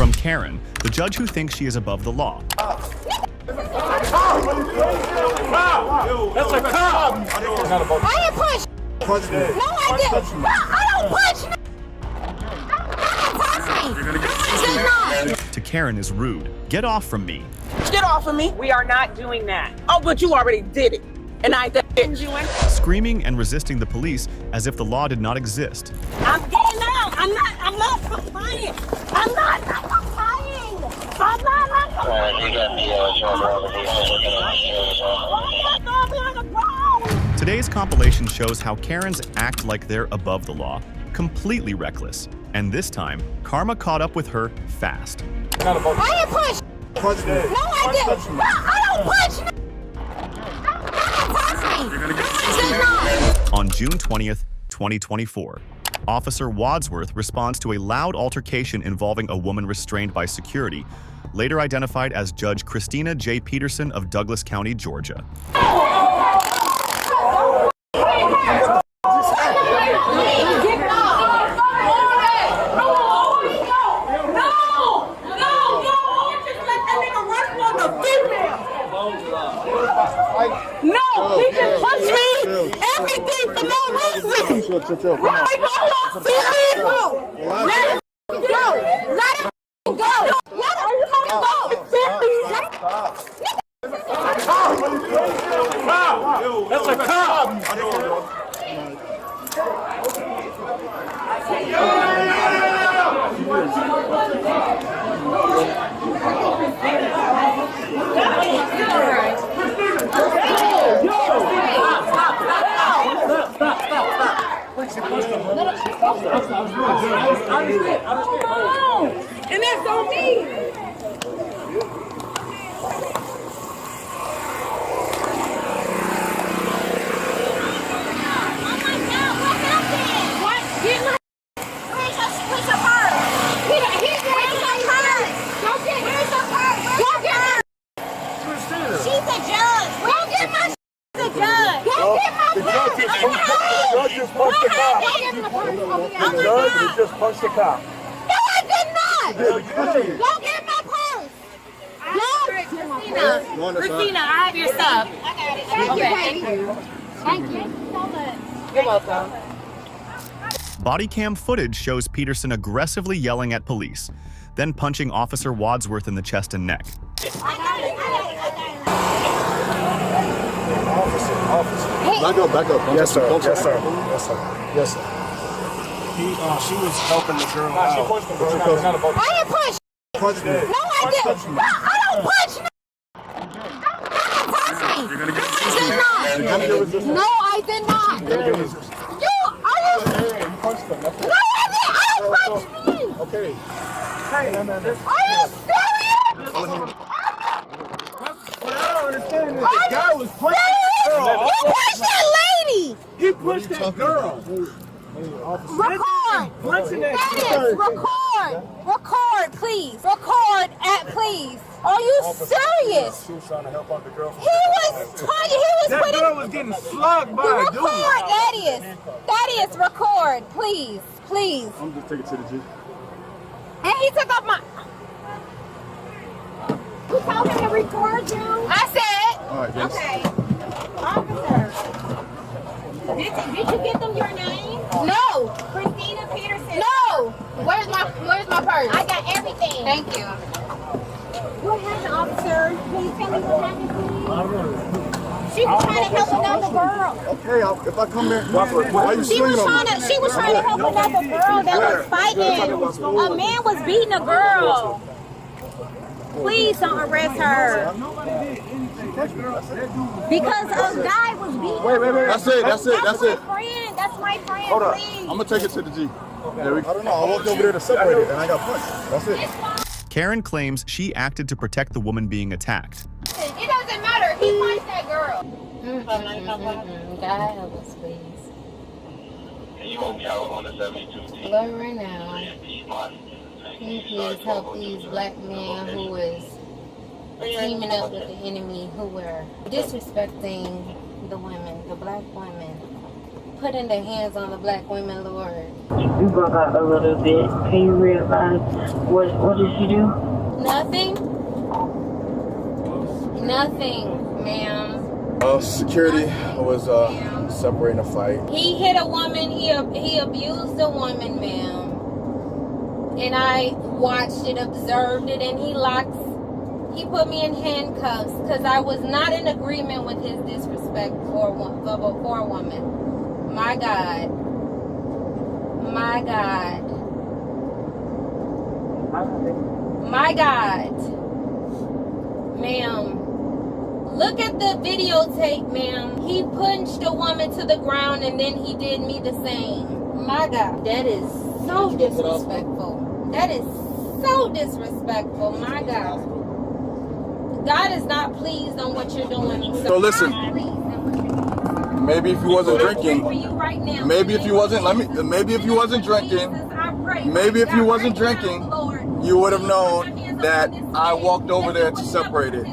From Karen, the judge who thinks she is above the law. That's a cop! I didn't punch. No, I didn't. I don't punch. To Karen is rude. Get off from me. Get off of me. We are not doing that. Oh, but you already did it. And I did it. Screaming and resisting the police as if the law did not exist. I'm getting out. I'm not complying. I'm not complying. I'm not complying. Today's compilation shows how Karens act like they're above the law, completely reckless. And this time, karma caught up with her fast. I didn't punch. No, I didn't. I don't punch. On June 20th, 2024, Officer Wadsworth responds to a loud altercation involving a woman restrained by security, later identified as Judge Christina J. Peterson of Douglas County, Georgia. No, he just punched me. Everything for no reason. Let him go. Let him go. That's a cop! And that's on me. Just punched the cop. No, I did not. Go get my purse. Christina, I have your stuff. I got it. Thank you. Thank you so much. You're welcome. Body cam footage shows Peterson aggressively yelling at police, then punching Officer Wadsworth in the chest and neck. I got it. Officer. Back up. Yes, sir. Yes, sir. She was helping the girl out. She punched the girl. I didn't punch. No, I didn't. I don't punch. No, I did not. You punched them. No, I didn't. I don't punch me. Okay. Are you serious? I don't understand this. The guy was punching the girl. You pushed that lady. He pushed that girl. Record. That is record, please. Please. Are you serious? She was trying to help out the girl. That girl was getting slugged by a dude. That is record, please. I'm just taking it to the G. And he took off my. You told him to record you? I said. All right, thanks. Okay. Officer. Did you give them your name? No. Christina Peterson. No. Where's my purse? I got everything. Thank you. What happened, officer? Can you tell me what happened, please? She was trying to help another girl. Okay, if I come there, why are you swinging on me? She was trying to help another girl that was fighting. A man was beating a girl. Please don't arrest her. Because a guy was beating her. That's it. That's my friend. Hold up. Please. I'm gonna take it to the G. I don't know. I walked over there to separate it, and I got punched. That's it. Karen claims she acted to protect the woman being attacked. It doesn't matter. He punched that girl. God help us, please. Lord, right now, can you please help these black men who is teaming up with the enemy, who were disrespecting the women, the black women, putting their hands on the black women, Lord? You broke out a little bit. Can you realize what did she do? Nothing. Nothing, ma'am. Security was separating a fight. He hit a woman. He abused a woman, ma'am. And I watched it, observed it, and he put me in handcuffs because I was not in agreement with his disrespect for a woman. My God. My God. My God. Ma'am. Look at the videotape, ma'am. He punched a woman to the ground and then he did me the same. My God. That is so disrespectful. That is so disrespectful. My God. God is not pleased on what you're doing. So listen. Maybe if you wasn't drinking, maybe if you wasn't drinking, you would have known that I walked over there to separate it.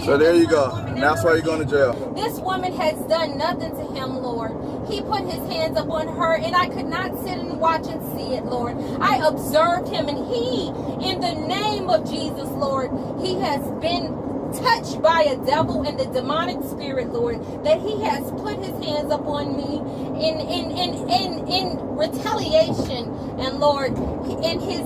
So there you go. And that's why you're going to jail. This woman has done nothing to him, Lord. He put his hands up on her, and I could not sit and watch and see it, Lord. I observed him, and he, in the name of Jesus, Lord, he has been touched by a devil and the demonic spirit, Lord, that he has put his hands up on me in retaliation. And Lord, in his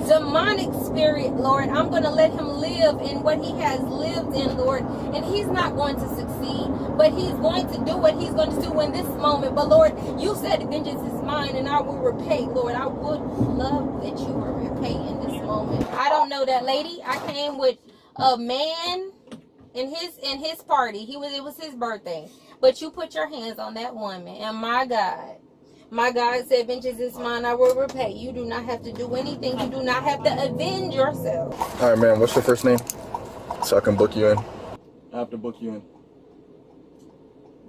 demonic spirit, Lord, I'm going to let him live in what he has lived in, Lord, and he's not going to succeed, but he's going to do what he's going to do in this moment. But Lord, you said vengeance is mine and I will repay. Lord, I would love that you were repay in this moment. I don't know that lady. I came with a man in his party. It was his birthday, but you put your hands on that woman, and my God said, vengeance is mine, I will repay. You do not have to do anything. You do not have to avenge yourself. All right, man. What's your first name? So I can book you in. I have to book you in.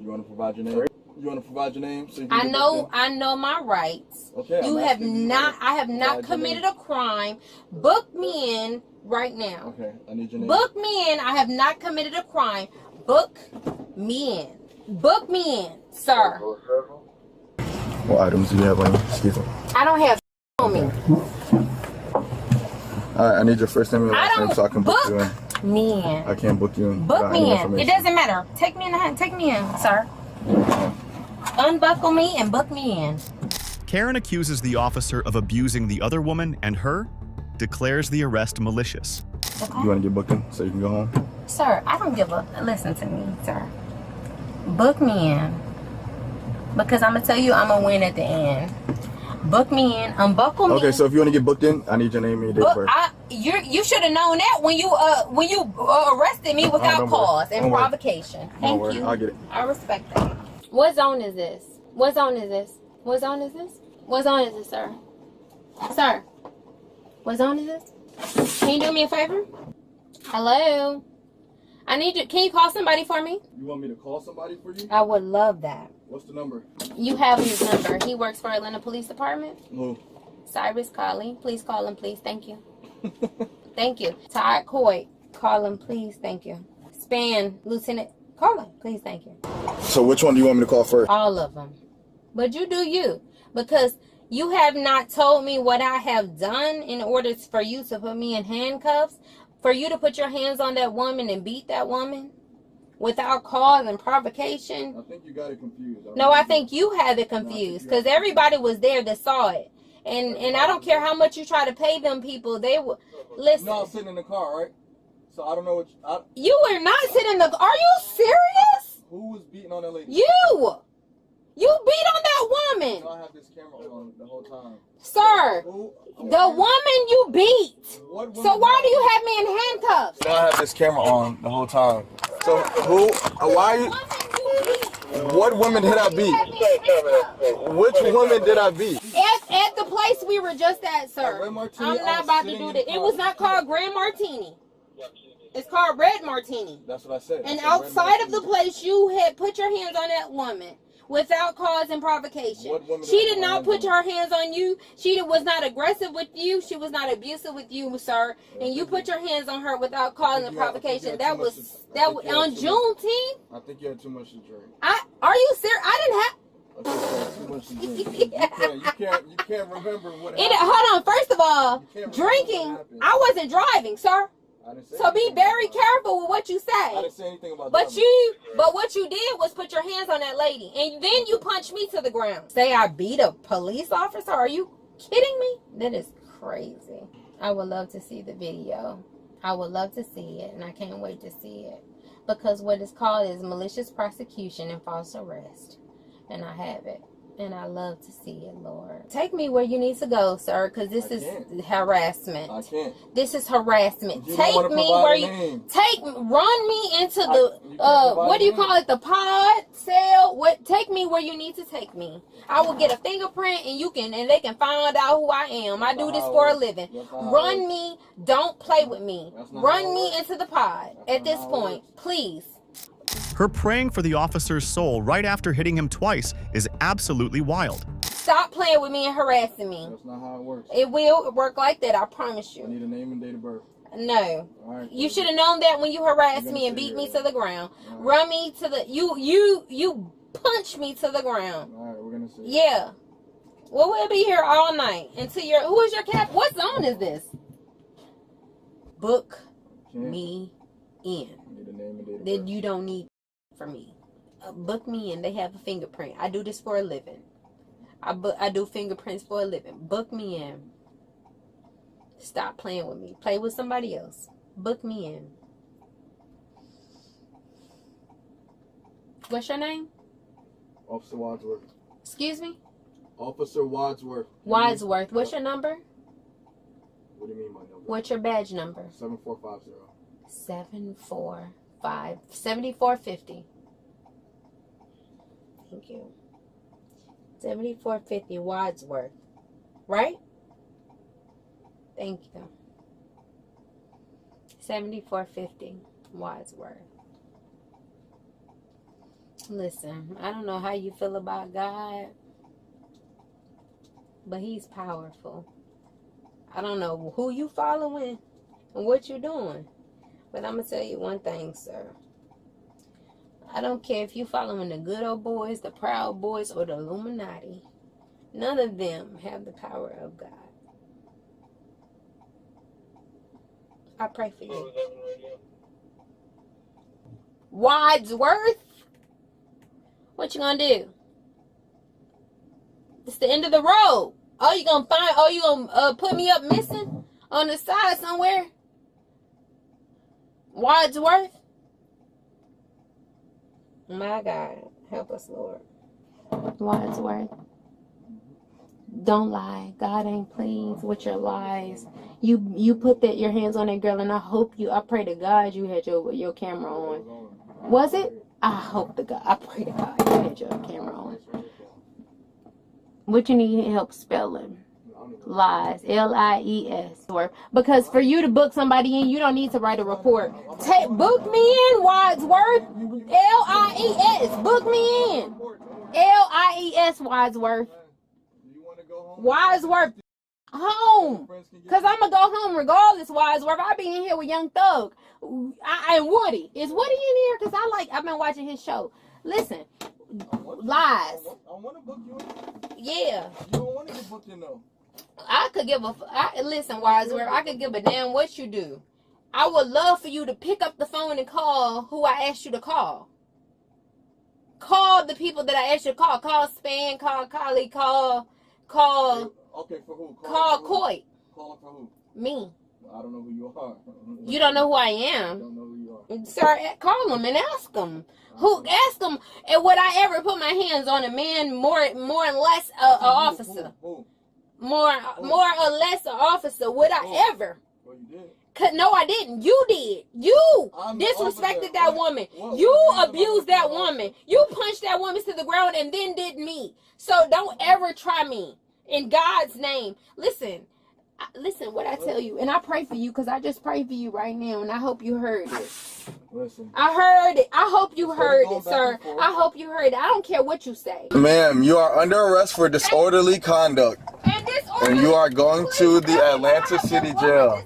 You want to provide your name? You want to provide your name? So you can I know my rights. Okay. I have not committed a crime. Book me in right now. Okay. I need your name. Book me in. I have not committed a crime. Book me in. Book me in, sir. What items do you have on you? Excuse me. I don't have on me. Alright, I need your first name and last name so I can book you in. Me in. I can't book you in. Book me in. It doesn't matter. Take me in, sir. Unbuckle me and book me in. Karen accuses the officer of abusing the other woman, and her declares the arrest malicious. Okay. You want to get booked in so you can go home? Sir, I don't give a... Listen to me, sir. Book me in. Because I'm going to tell you I'm going to win at the end. Book me in. Unbuckle me. Okay, so if you want to get booked in, I need your name and your date of birth. You should have known that when you arrested me without cause and provocation. Thank you. I'll get it. I respect that. What zone is this? What zone is this? What zone is this? What zone is this, sir? Sir, what zone is this? Can you do me a favor? Hello? I need you. Can you call somebody for me? You want me to call somebody for you? I would love that. What's the number? You have his number. He works for Atlanta Police Department. Who? Cyrus Colley. Please call him, please. Thank you. Thank you. Todd Coy. Call him, please. Thank you. Span Lieutenant. Call him, please. Thank you. So which one do you want me to call first? All of them. But you do you. Because you have not told me what I have done in order for you to put me in handcuffs. For you to put your hands on that woman and beat that woman without cause and provocation. I think you got it confused. No, I think you have it confused because everybody was there that saw it. And I don't care how much you try to pay them people. They will listen. No, I was sitting in the car, right? So I don't know what you were not sitting in the. Are you serious? Who was beating on that lady? You beat on that woman. So I have this camera on the whole time. Sir, the woman you beat. So why do you have me in handcuffs? So I have this camera on the whole time. So why are you? What woman did I beat? Which woman did I beat? At the place we were just at, sir. I'm not about to do that. It was not called Grand Martini. It's called Red Martini. That's what I said. And outside of the place, you had put your hands on that woman without cause and provocation. She did not put her hands on you. She was not aggressive with you. She was not abusive with you, sir. And you put your hands on her without cause and provocation. That was on Juneteenth. I think you had too much to drink. Are you serious? I didn't have. You can't remember what happened. Hold on. First of all, drinking. I wasn't driving, sir. So be very careful with what you say. I didn't say anything about but what you did was put your hands on that lady, and then you punched me to the ground. Say I beat a police officer? Are you kidding me? That is crazy. I would love to see the video. I would love to see it, and I can't wait to see it. Because what it's called is malicious prosecution and false arrest. And I have it. And I love to see it, Lord. Take me where you need to go, sir, because this is harassment. I can't. This is harassment. Take me where you run me into the what do you call it? The pod cell. Take me where you need to take me. I will get a fingerprint and they can find out who I am. I do this for a living. Run me, don't play with me. Run me into the pod at this point, please. Her praying for the officer's soul right after hitting him twice is absolutely wild. Stop playing with me and harassing me. That's not how it works. It will work like that, I promise you. I need a name and date of birth. No. Right, you should have known that when you harassed me and beat me to the ground. Right. Run me to the you punched me to the ground. All right, we're gonna see. Yeah. Well, we'll be here all night until who is your cap? What zone is this? Book me in. I need a name and date of birth. You don't need for me. Book me in. They have a fingerprint. I do this for a living. I do fingerprints for a living. Book me in. Stop playing with me. Play with somebody else. Book me in. What's your name? Officer Wadsworth. Excuse me? Officer Wadsworth. Wadsworth. What's your number? What do you mean my number? What's your badge number? 7450. 7450. Thank you. 7450 Wadsworth. Right? Thank you. 7450 Wadsworth. Listen, I don't know how you feel about God, but He's powerful. I don't know who you following and what you're doing, but I'm going to tell you one thing, sir. I don't care if you following the good old boys, the Proud Boys, or the Illuminati. None of them have the power of God. I pray for you. Wadsworth? What you gonna do? It's the end of the road. Oh, you gonna put me up missing on the side somewhere? Wadsworth? My God, help us, Lord. Wadsworth, don't lie. God ain't pleased with your lies. You put your hands on that girl, and I pray to God you had your camera on. Was it? I pray to God you had your camera on. What you need help spelling? Lies. Lies. Because for you to book somebody in, you don't need to write a report. Book me in, Wadsworth. Lies. Book me in. Lies, Wadsworth. Wadsworth. Home. Because I'm going to go home regardless, Wadsworth. I'll be in here with Young Thug. And Woody. Is Woody in here? Because I've been watching his show. Listen. Lies. I want to book you in. Yeah. You don't want to get booked in, though. Listen, Wadsworth, I could give a damn what you do. I would love for you to pick up the phone and call who I asked you to call. Call the people that I asked you to call. Call Span, call Collie, call. Okay, for who? Call Coy. Call for who? Me. I don't know who you are. You don't know who I am? I don't know who you are. Sir, call him and ask him. Ask him, and would I ever put my hands on a man more and less an officer? Who? More or less an officer. Would I ever? Well, you did. No, I didn't. You did. You disrespected that woman. You abused that woman. You punched that woman to the ground and then did me. So don't ever try me. In God's name. Listen what I tell you. And I pray for you because I just prayed for you right now. And I hope you heard it. Listen. I heard it. I hope you heard it, sir. I hope you heard it. I don't care what you say. Ma'am, you are under arrest for disorderly conduct. And you are going to the Atlanta City Jail.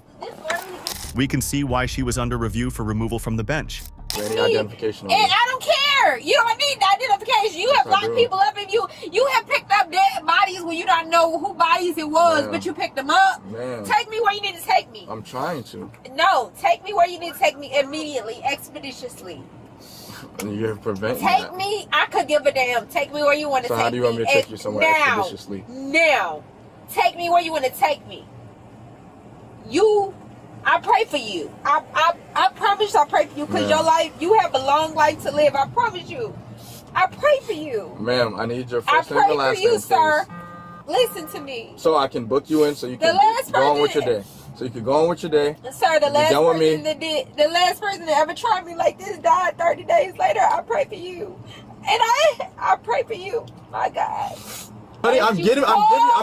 We can see why she was under review for removal from the bench. Any identification on I don't care. here. You don't need identification. You have locked people up and you have picked up dead bodies when you don't know who bodies it was, but you picked them up. Man. Take me where you need to take me. I'm trying to. No, take me where you need to take me immediately, expeditiously. And you have prevented Take me. I could give a damn. Take me where you want to take me. So how do you want me to take you somewhere expeditiously? Now. Take me where you want to take me. I pray for you. I promise I pray for you because your life, you have a long life to live. I promise you. I pray for you. Ma'am, I need your I first name and pray last for you, name, sir. please. Listen to me. So I can book you in so you can go on with your day. So you can go on with your day. Sir, the last person that ever tried me like this died 30 days later. I pray for you. And I pray for you. My God. Honey, I'm not giving you a I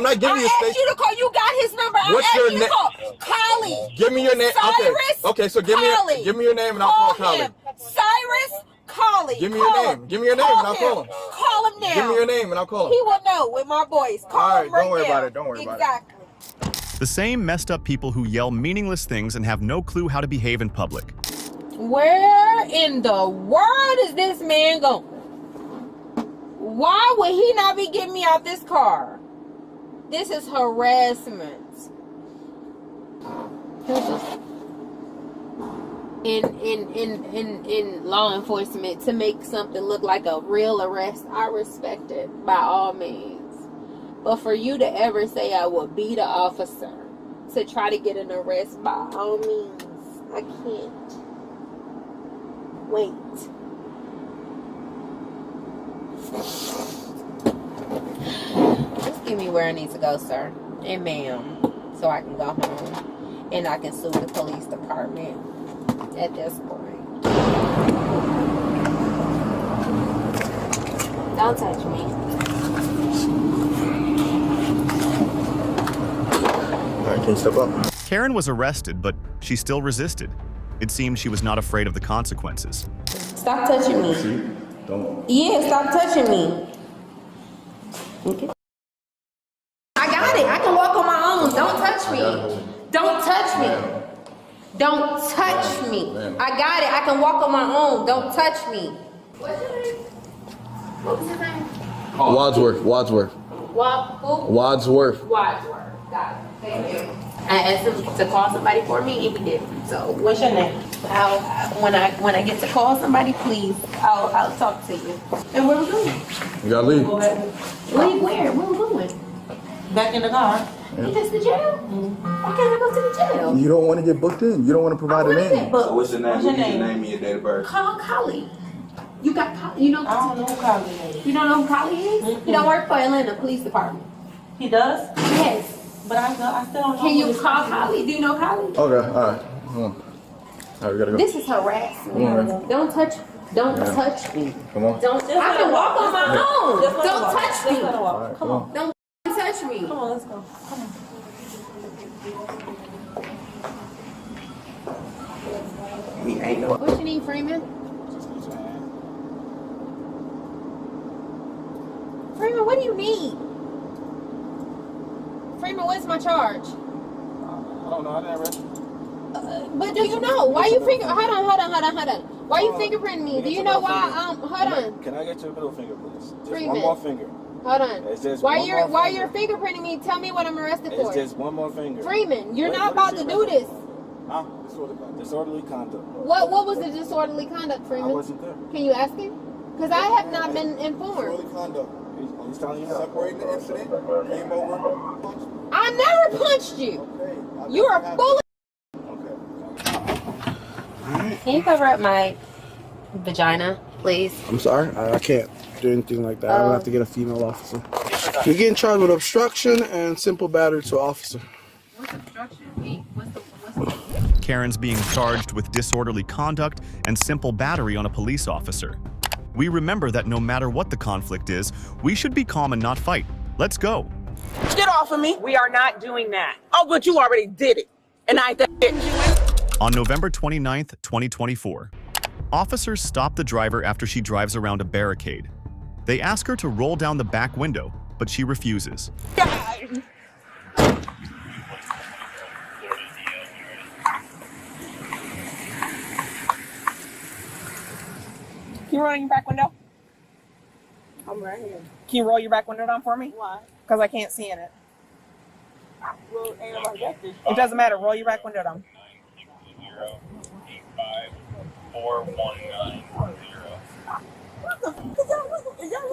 asked you to call. You got his number. What's your name? Collie. Give me your name. Cyrus. Okay, so give me your name and I'll call Collie. Cyrus Collie. Give me your name. Give me your name and I'll call him. Call him now. Give me your name and I'll call him. He will know with my voice. Call him right now. Don't worry about it. Don't worry about it. Exactly. The same messed up people who yell meaningless things and have no clue how to behave in public. Where in the world is this man going? Why would he not be getting me out this car? This is harassment. In law enforcement, to make something look like a real arrest, I respect it by all means. But for you to ever say I would beat an officer to try to get an arrest, by all means, I can't. Wait. Just give me where I need to go, sir and ma'am, so I can go home and I can sue the police department at this point. Don't touch me. All right, can you step up? Karen was arrested, but she still resisted. It seemed she was not afraid of the consequences. Stop touching me. Don't. Yeah, stop touching me. Okay. I got it. I can walk on my own. Don't touch me. Don't touch me. Don't touch me. I got it. I can walk on my own. Don't touch me. What's your name? What was his name? Wadsworth. Wadsworth. Got it. Thank you. I asked him to call somebody for me, and we did. So, what's your name? When I get to call somebody, please, I'll talk to you. And where we going? You gotta leave. Leave where? Where we going? Back in the car. That's the jail? Why can't I go to the jail? You don't want to get booked in. You don't want to provide a name. So what's your name? What's your name? And your date of birth. Call Collie. You got Collie? You know? I don't know who Collie is. You don't know who Collie is? He don't work for Atlanta Police Department. He does? Yes. But I still don't know. Can you call Collie? Do you know Collie? Okay, all right. Come on. All right, we gotta go. This is harassment. Don't touch me. Come on. Don't. I can walk on my own. Don't touch me. All right, come on. Don't touch me. Come on, let's go. Come on. What's your name, Freeman? Freeman, what do you need? Freeman, what's my charge? I don't know. I didn't arrest you. But do you know why you finger? Hold on. Why you fingerprinting me? Do you know why? Hold on. Can I get your middle finger, please? Just Freeman. one more finger. Hold on. It's just Why one you're more you're fingerprinting me? Tell me what I'm arrested for. It's just one more finger. Freeman, you're What- not what about is to your do this. Huh? Disorderly conduct. What was the disorderly conduct, I Freeman? wasn't there. Can you ask him? Because I have not been informed. Conduct. He's telling you now. Separating the incident. Came over. Punched. I never punched you. Okay. You're a bully. Can you cover up my vagina, please? I'm sorry. I can't do anything like that. I'm gonna have to get a female officer. You're getting charged with obstruction and simple battery to officer. What's obstruction? Karen's being charged with disorderly conduct and simple battery on a police officer. We remember that no matter what the conflict is, we should be calm and not fight. Let's go. Get off of me. We are not doing that. Oh, but you already did it. And I did it. On November 29th, 2024, officers stop the driver after she drives around a barricade. They ask her to roll down the back window, but she refuses. You rolling your back window? right here. Can you roll your back window down for me? Why? Because I can't see in it. Well, ain't nobody got this. It doesn't matter. Roll your back window down. 9854190.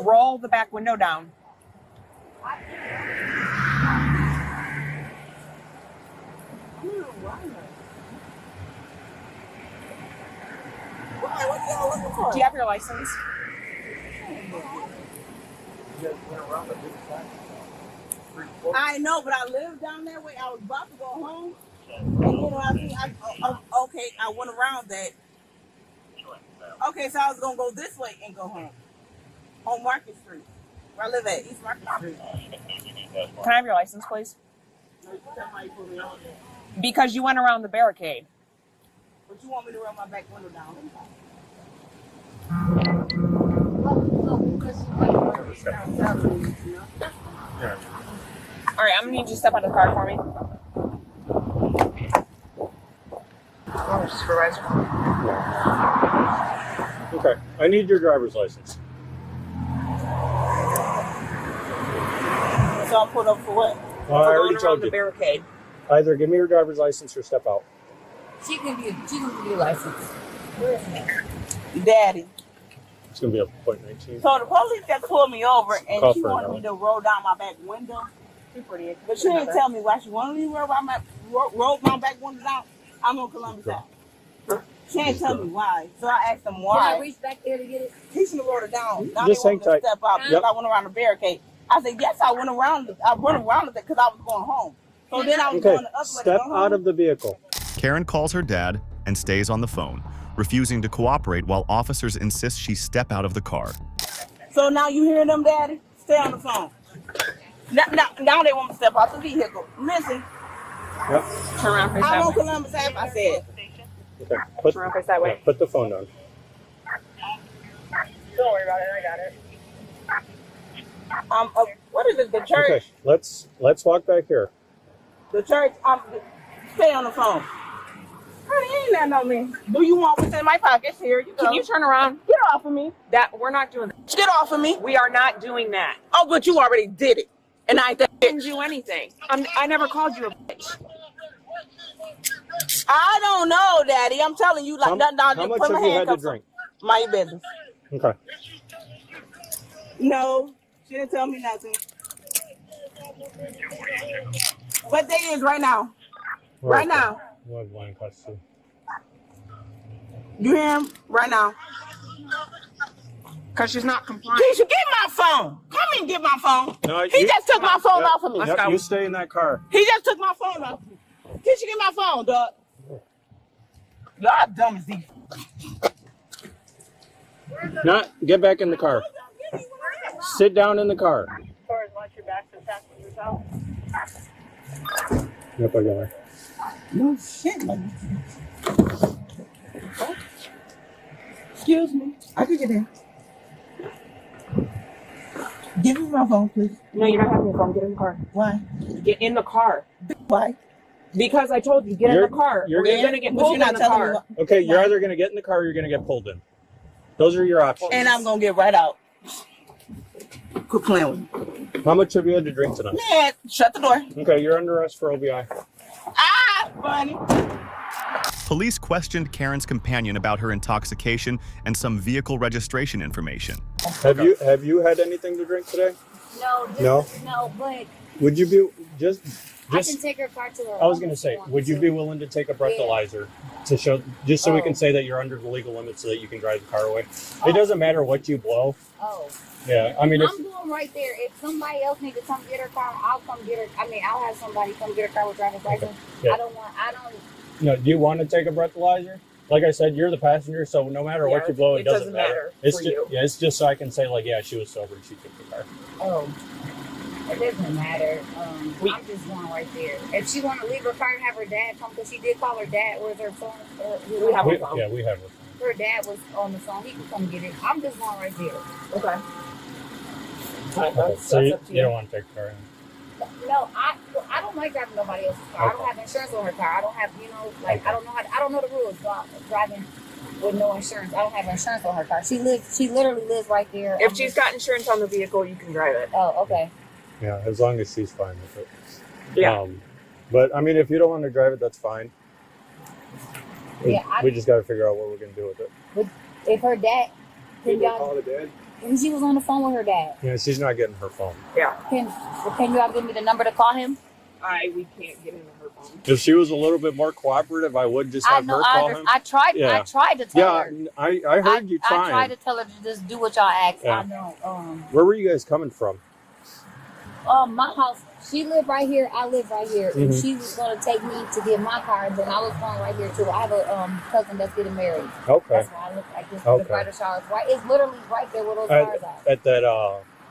Roll the back window down. What y'all looking for? Do you have your license? I know, but I live down that way. I was about to go home. And then I went around that. Okay, so I was going to go this way and go home. On Market Street. Where I live at, East Market Street. Can I have your license, please? Because you went around the barricade. But you want me to roll my back window down? All right, I'm gonna need you to step out of the car for me. Supervisor. Okay, I need your driver's license. So I'll put up for what? Well, I already told the you. Barricade. Either give me your driver's license or step out. She can give you a license. Where is it? Daddy. It's gonna be up to .19. So the police just pulled me over and Call she for wanted an me to roll down my back window. But she didn't tell me why she wanted me to roll my back window down. I'm on Columbus Ave. She didn't tell me why. So I asked them why. Can I reach back there to get it? He should have rolled it down. Now Just they want me to hang tight. step out because Yep. I went around the barricade. I said, yes, I went around it because I was going home. So then I was Okay, going the other way to step go out home. of the vehicle. Karen calls her dad and stays on the phone, refusing to cooperate while officers insist she step out of the car. So now you hear them, Daddy? Stay on the phone. Now they want me to step out the vehicle. Listen. Yep. Turn around, face I'm on Columbus Ave, I said. Okay. Put, Turn around, face that way. yeah, put the phone down. Don't worry about it, I got it. What is it, the church? Okay, let's walk back here. The church, stay on the phone. Honey, ain't nothing on me. Do you want what's in my pockets? Here you go. Can you turn around? Get off of me. We're not doing that. Get off of me. We are not doing that. Oh, but you already did it. And I didn't do anything. I never called you a bitch. I don't know, Daddy. I'm telling you, like, How much have you had to drink? My business. Okay. No, she didn't tell me nothing. What day is right now? Right now. What blind cuts too? You hear him? Right now. Because she's not compliant. He should get my phone. Come and get my phone. No, he just took my phone off of me. Yep, you stay in that car. He just took my phone off of me. He should get my phone, dog. Y'all dumb as these. Not get back in the car. Sit down in the car. Yep, I got it. No shit, like excuse me. I can get in. Give me my phone, please. No, you're not having your phone. Get in the car. Why? Get in the car. Why? Because I told you, get in the car. You're going to get pulled in the car. Okay, you're either going to get in the car or you're going to get pulled in. Those are your options. And I'm going to get right out. Quit playing with me. How much have you had to drink tonight? Man, shut the door. Okay, you're under arrest for OBI. Ah, funny. Police questioned Karen's companion about her intoxication and some vehicle registration information. Have you had anything to drink today? No, but Would you be just I can take her car to her. I was going to say, would you be willing to take a breathalyzer to show, just so we can say that you're under the legal limit so that you can drive the car away? It doesn't matter what you blow. Oh. Yeah, I mean, I'm going right there. If somebody else needs to come get her car, I'll come get her. I mean, I'll have somebody come get her car with driver's license. Yeah. I don't. No, do you want to take a breathalyzer? Like I said, you're the passenger, so no matter what you blow, it doesn't matter. It's just, yeah, it's just so I can say, like, yeah, she was sober and she took the car. Oh. It doesn't matter. I'm just going right there. If she want to leave her car and have her dad come, because she did call her dad. Where's her phone? We have her phone. Yeah, we have her phone. Her dad was on the phone. He can come get it. I'm just going right there. Okay. So you don't want to take the car in? No, I don't like driving nobody else's car. I don't have insurance on her car. I don't have, I don't know the rules. So I'm driving with no insurance. I don't have insurance on her car. She literally lives right there. If she's got insurance on the vehicle, you can drive it. Oh, okay. Yeah, as long as she's fine with it. Yeah. But I mean, if you don't want to drive it, that's fine. Yeah, we just got to figure out what we're gonna do with it. But if her dad, Can you call the dad? And she was on the phone with her dad. Yeah, she's not getting her phone. Yeah. Can you all give me the number to call him? We can't get into her phone. If she was a little bit more cooperative, I would just have her call him. I tried to tell her. Yeah, I heard you trying. I tried to tell her to just do what y'all asked. Yeah. I know. Where were you guys coming from? My house. She lived right here. I live right here. And Mhm. she was going to take me to get my car. Then I was going right here too. I have a cousin that's getting married. Okay. That's why I look like this. Okay. The bridal shower. Right. It's literally right there where those cars are. At that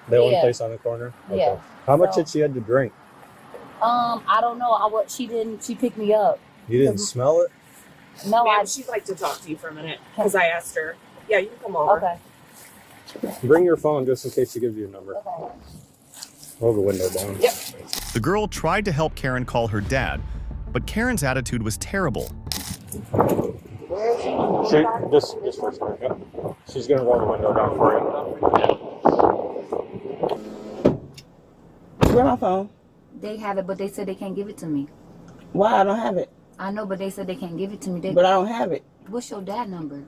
the one place on the corner. Okay. Yeah. How much did she had to drink? I don't know. She didn't. She picked me up. You didn't smell it? No, Ma'am, she'd like to talk to you for a minute because I asked her. Yeah, you can come over. Okay. Bring your phone just in case she gives you a number. Okay. Hold the window down. Yep. The girl tried to help Karen call her dad, but Karen's attitude was terrible. This first time. Yep. She's gonna roll the window down for you. Where's my phone? They have it, but they said they can't give it to me. Why I don't have it? I know, but they said they can't give it to me. But I don't have it. What's your dad number?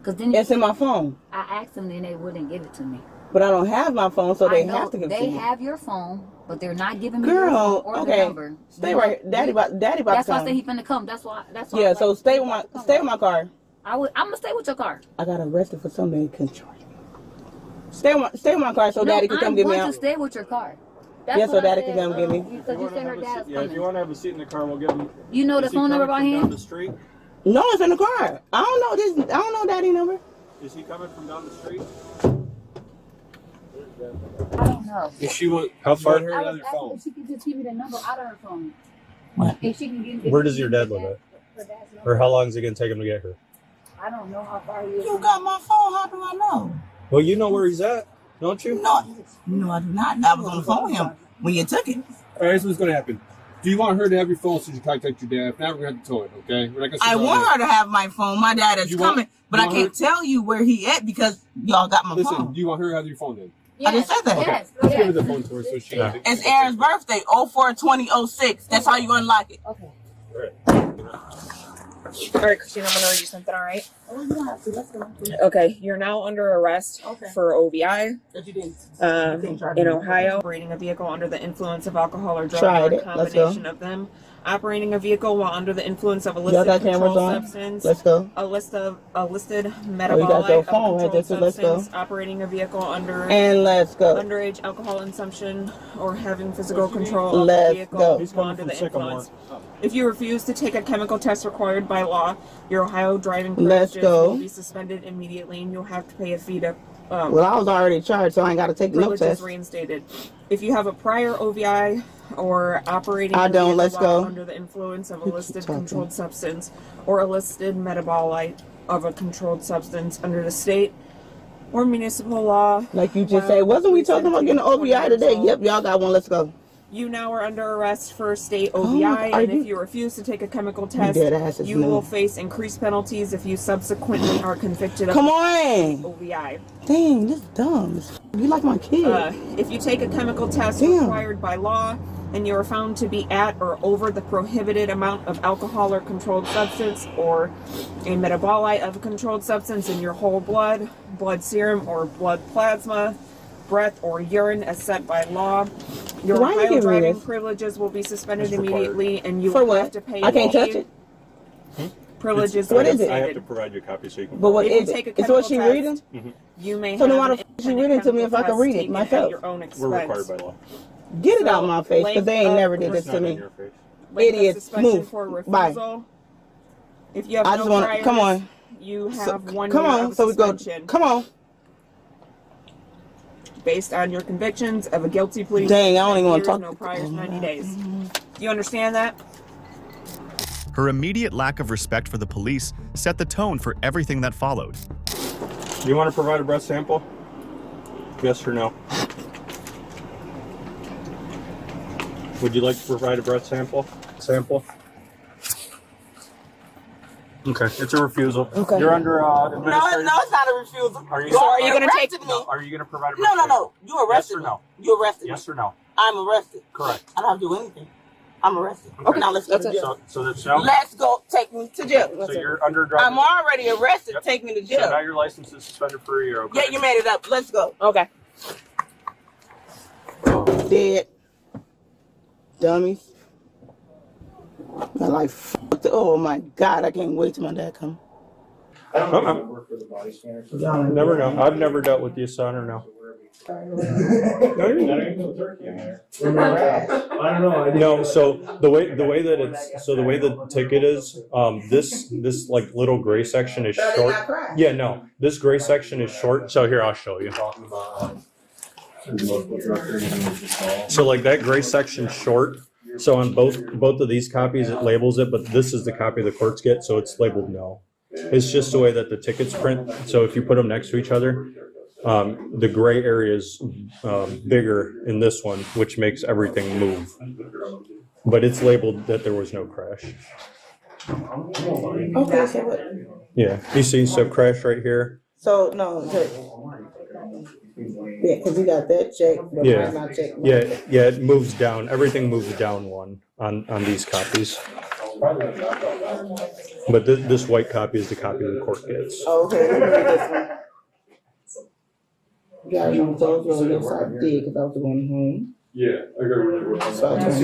Cause then It's in my phone. I asked them, and they wouldn't give it to me. But I don't have my phone, so I they know have to give it to They me. have your phone, but they're not giving me your Girl, phone or okay. the number. Stay right. Daddy about That's to why I come. said he finna come. That's why. Yeah, so stay with my car. I'm gonna stay with your car. I got arrested for something they couldn't charge me. Stay with my car so Daddy can come get me I'm going out. to stay with your car. Yeah, so Daddy can come get me. Because you said her dad's Yeah, if you want to have a seat in the car, we'll give him. You know the phone number by down hand? the street? No, it's in the car. I don't know this. I don't know Daddy number. Is he coming from down the street? I don't know. If she was, how far? I was asking if she could just give me the number out of her phone. What? If she can give me. Where does your dad live at? Her dad's number. Or how long is it gonna take him to get here? I don't know how far he is. You got my phone. How do I know? Well, you know where he's at, don't you? No, I do not. I was on the phone with him when you took it. All right, this is what's going to happen. Do you want her to have your phone so you contact your dad? If not, we're going to have to tow it, okay? We're not gonna I want her to have my phone. My dad is coming, but I want can't tell you where he at because y'all got my Listen, phone. do you want her to have your phone then? I just said that. Yes. Let's give her the phone to her so she can. It's Aaron's birthday, 04/20/06. That's how you unlock it. Okay. All right, Christina, I'm gonna read you something. All right. Oh, you don't have to. Let's go. Okay, you're now under arrest for OVI in Ohio. Operating a vehicle under the influence of alcohol or drug Tried or it. a Let's go. combination of them. Operating a vehicle while under the influence of a Y'all listed got cameras controlled on? substance. Let's go. A listed Oh, you got metabolic your of a phone right there, controlled so let's go. substance. Operating a vehicle under And let's go. underage alcohol consumption or having physical control of Let's the vehicle go. while under the influence. If you refuse to take a chemical test required by law, your Ohio driving Let's privileges go. will be suspended immediately, and you'll have to pay a fee to Well, I was already charged, so I ain't got to take no privileges test. reinstated. If you have a prior OVI or operating I a don't. vehicle Let's while go. under the influence of a You keep listed talking. controlled substance or a listed metabolite of a controlled substance under the state or municipal law. Like you just said, wasn't we talking about getting an OVI today? Yep, y'all got one. Let's go. You now are under arrest for state Oh, OVI, are and you- if you refuse to take a chemical test, dead ass is you new. will face increased penalties if you subsequently are convicted of Come on. OVI. Dang, this is dumb. You like my kid. If you take a chemical test Damn. required by law and you are found to be at or over the prohibited amount of alcohol or controlled substance or a metabolite of a controlled substance in your whole blood, blood serum, or blood plasma, breath, or urine as set by law, your Why you Ohio giving me driving this? privileges will be suspended It's required. immediately, and you For will what? have to pay I can't a touch fee. it. Privileges What is it? I have to provide you a copy so you can. But what If you is take a it? It's what chemical she test, reading? You may So then have why an the f- she independent reading to me if I chemical can read test it taken myself? at your own expense. We're required by law. Get it So, out of my face, because they ain't length never of did this It's to not in me. your face. length of Idiots, suspension move. for Bye. refusal. If you have I no just want to, priors, come on. you So, have 1 come year on, of so we go, suspension come on. based on your convictions of a guilty plea. Dang, I don't even want to years, talk. No priors, 90 days. Do you understand that? Her immediate lack of respect for the police set the tone for everything that followed. Do you want to provide a breath sample? Yes or no? Would you like to provide a breath sample? Okay, it's a refusal. Okay. You're under No, administrative. it's not a refusal. Are you? So are you going to take? me? No, are you going to provide a No. You arrested Yes or no? me. You arrested Yes me. or no? I'm arrested. Correct. I don't have to do anything. I'm arrested. Okay. Now let's go That's to it. jail. So that's no. Let's go. Take me to jail. So you're under driving. I'm already arrested. Yep. Take me to So now jail. your license is suspended for a year. Okay. Yeah, you made it up. Let's go. Okay. Dead. Dummies. My life fucked. Oh my God, I can't wait till my dad comes. Never know. I've never dealt with you, son, or no. No, so the way that it's the way the ticket is, this like little gray section is short. Yeah, no, this gray section is short. So here, I'll show you. So like that gray section's short. So on both of these copies, it labels it, but this is the copy the courts get, so it's labeled no. It's just the way that the tickets print. So if you put them next to each other, the gray area is bigger in this one, which makes everything move. But it's labeled that there was no crash. Okay, so what? Yeah, you see, so crash right here. So no, yeah, because you got that check, but Yeah. mine's not checked. Yeah, it moves down. Everything moves down one on these copies. But this white copy is the copy the court gets. Oh, okay. Let me read this one. Yeah, I know. So yes, I did because I was going home. Yeah, I got it. So I turned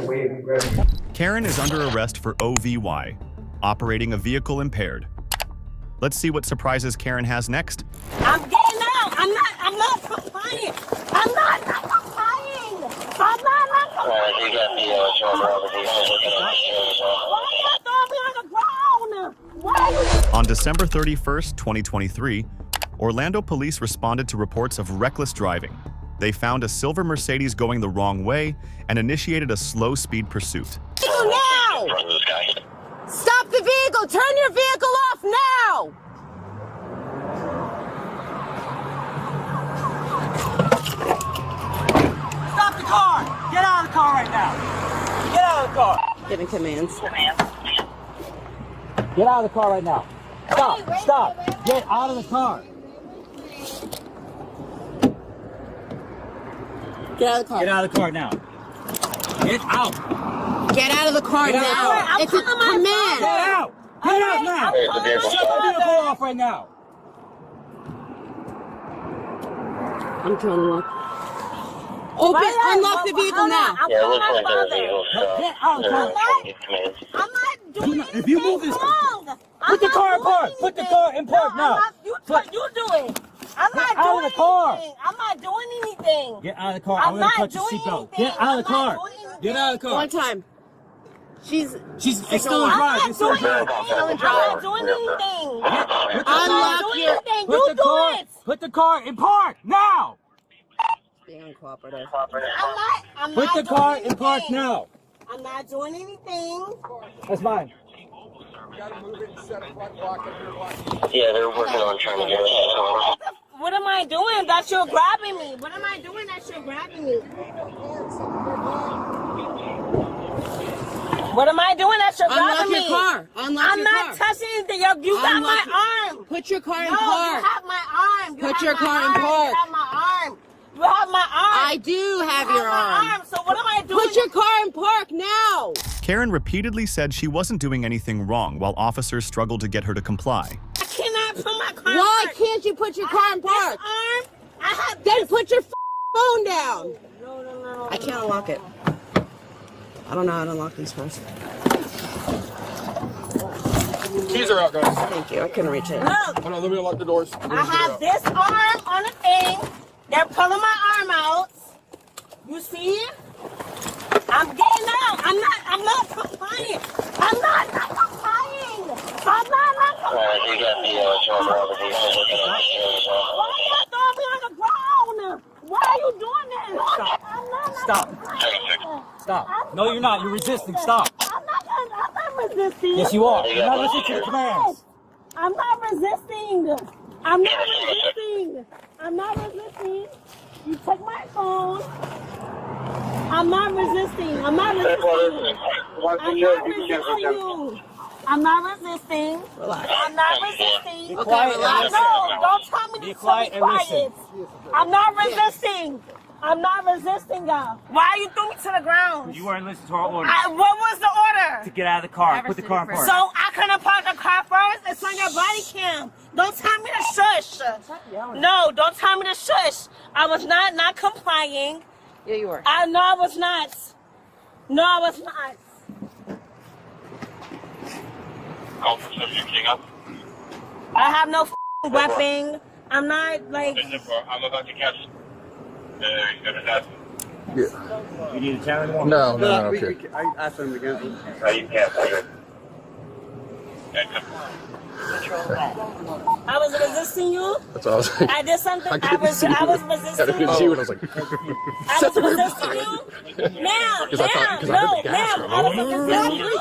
around. Karen is under arrest for OVY, operating a vehicle impaired. Let's see what surprises Karen has next. I'm getting out. I'm not complying. I'm not complying. I'm not complying. You got the Why you throwing me on the ground? Why are you? On December 31st, 2023, Orlando police responded to reports of reckless driving. They found a silver Mercedes going the wrong way and initiated a slow-speed pursuit. Now! Stop the vehicle! Turn your vehicle off now! Stop the car! Get out of the car right now! Get out of the car! Giving commands. Get out of the car right now! Stop! Stop! Get out of the car! Get out of the car. Get out of the car now! Get out! Get out of the car Get now! out. It's a command! Get out! Get out now! Shut the vehicle off right now! I'm trying to lock. Unlock the vehicle now. Yeah, it looks like there's vehicles. Get out of the car! I'm not doing anything If you move this, wrong. put the car in park! Put the car in park now! You do it. I'm not Get out of doing the car. anything. I'm not doing anything. Get out of the car! I'm I'm gonna not cut your doing seatbelt. anything. Get out of the I'm not car! doing anything. Get out of the car! One time. She's It's still in I'm drive. not It's still in doing drive. anything. I'm not doing anything. I'm not doing anything. Put You the do car. it. Put the car in park now. Being uncooperative. I'm Put not the car doing in park anything. now. I'm not doing anything. That's mine. Yeah, they're working on trying to get us. What am I doing that you're grabbing me? What am I doing that you're grabbing me? What am I doing that you're grabbing me? Unlock your car. Unlock I'm your not car. touching anything. You got Unlock my arm. Put your car in No, park. you have my arm. Put your car in arm. park. You have my arm. You have my arm. I do have You your my arm. So what am I doing? Put your car in park now. Karen repeatedly said she wasn't doing anything wrong while officers struggled to get her to comply. I cannot put my car in Why park. can't you put your car in park? Arm. I have Then put your phone down. No. I can't unlock it. I don't know how to unlock these cars. Keys are out, guys. Thank you. I couldn't reach it. Look, Hold on, let me unlock the doors. I have this arm on the thing. They're pulling my arm out. You see? I'm getting out. I'm not complying. I'm not complying. I'm not complying. You got the vehicles working on Why are you throwing me on the ground? Why are you doing this? Stop. No, you're not. You're resisting. Stop. I'm not resisting. Yes, you are. You're not listening to the commands. I'm not resisting. I'm not resisting. I'm not resisting. You take my phone. I'm not resisting. I'm not resisting. I'm not resisting you. I'm not resisting. Relax. I'm not resisting. Be quiet. Okay, no, don't tell me to be quiet. I'm not resisting. I'm not resisting, y'all. Why you threw me to the ground? You weren't listening to our order. What was the order? To get out of the car. Put the car in park. So I couldn't park the car first? It's on your body cam. Don't tell me to shush. No, don't tell me to shush. I was not complying. Yeah, you were. No, I was not. No, I was not. I have no weapon. I'm not like. I'm about to catch. Yeah. You need to tell anyone? No, okay. I asked him again. You can't. I was resisting you. That's all I was like. I did something. I was resisting I you. couldn't see you, and I was like. I was resisting you. Ma'am, I was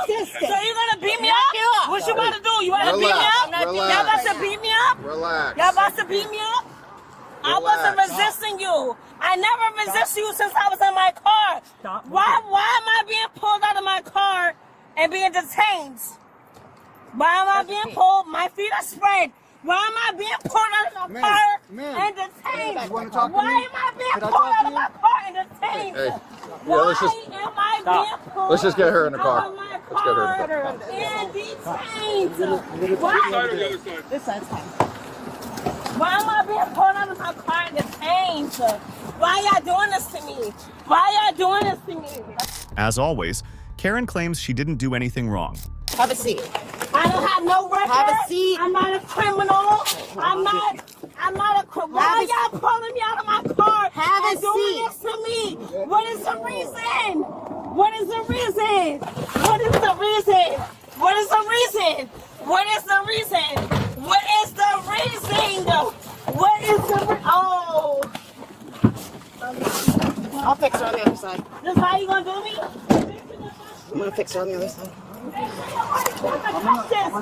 resisting. So you're gonna beat me up? What you about to do? You want to beat me up? Y'all about to beat me up? Relax. Y'all about to beat me up? I wasn't resisting you. I never resisted you since I was in my car. Why am I being pulled out of my car and being detained? Why am I being pulled? My feet are spread. Why am I being pulled out of my car and detained? Why am I being pulled out of my car and detained? Hey. Why am I being pulled Let's just get her in the car. out of my Let's get her in the car. and detained? Why? This side's fine. Why am I being pulled out of my car and detained? Why y'all doing this to me? Why y'all doing this to me? As always, Karen claims she didn't do anything wrong. Have a seat. I don't have no record. Have a seat. I'm not a criminal. I'm not a criminal. Why y'all pulling me out of my car and doing this to me? What is the reason? What is the reason? What is the reason? What is the reason? What is the reason? What is the reason? What is the Oh. I'll fix her on the other side. This how you gonna do me? I'm gonna fix her on the other side. I'm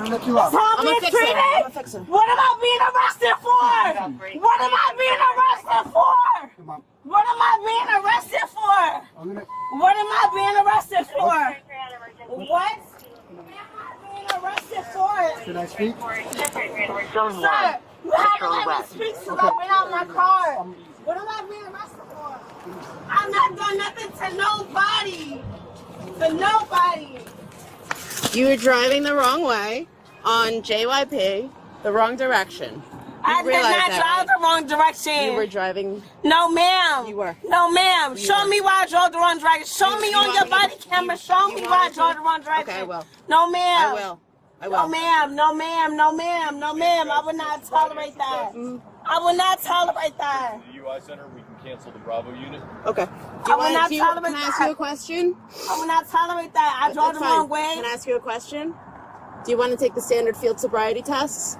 gonna fix her. What am I being arrested for? What am I being arrested for? What am I being arrested for? What am I being arrested for? What am I being arrested for? Can I speak? Sir, you haven't let me speak since I've been out of my car. What am I being arrested for? I've not done nothing to nobody. To nobody. You were driving the wrong way on JYP, the wrong direction. I did not drive the wrong direction. You were driving. No, ma'am. You were. No, ma'am. Show me why I drove the wrong direction. Show me on your body camera. Show me why I drove the wrong direction. Okay, I will. No, ma'am. I will. No, ma'am. No, ma'am. No, ma'am. No, ma'am. I would not tolerate that. I would not tolerate that. The UI Center, we can cancel the Bravo unit. Okay. I will not tolerate that. Can I ask you a question? I will not tolerate that. I drove the wrong way. Can I ask you a question? Do you want to take the standard field sobriety tests?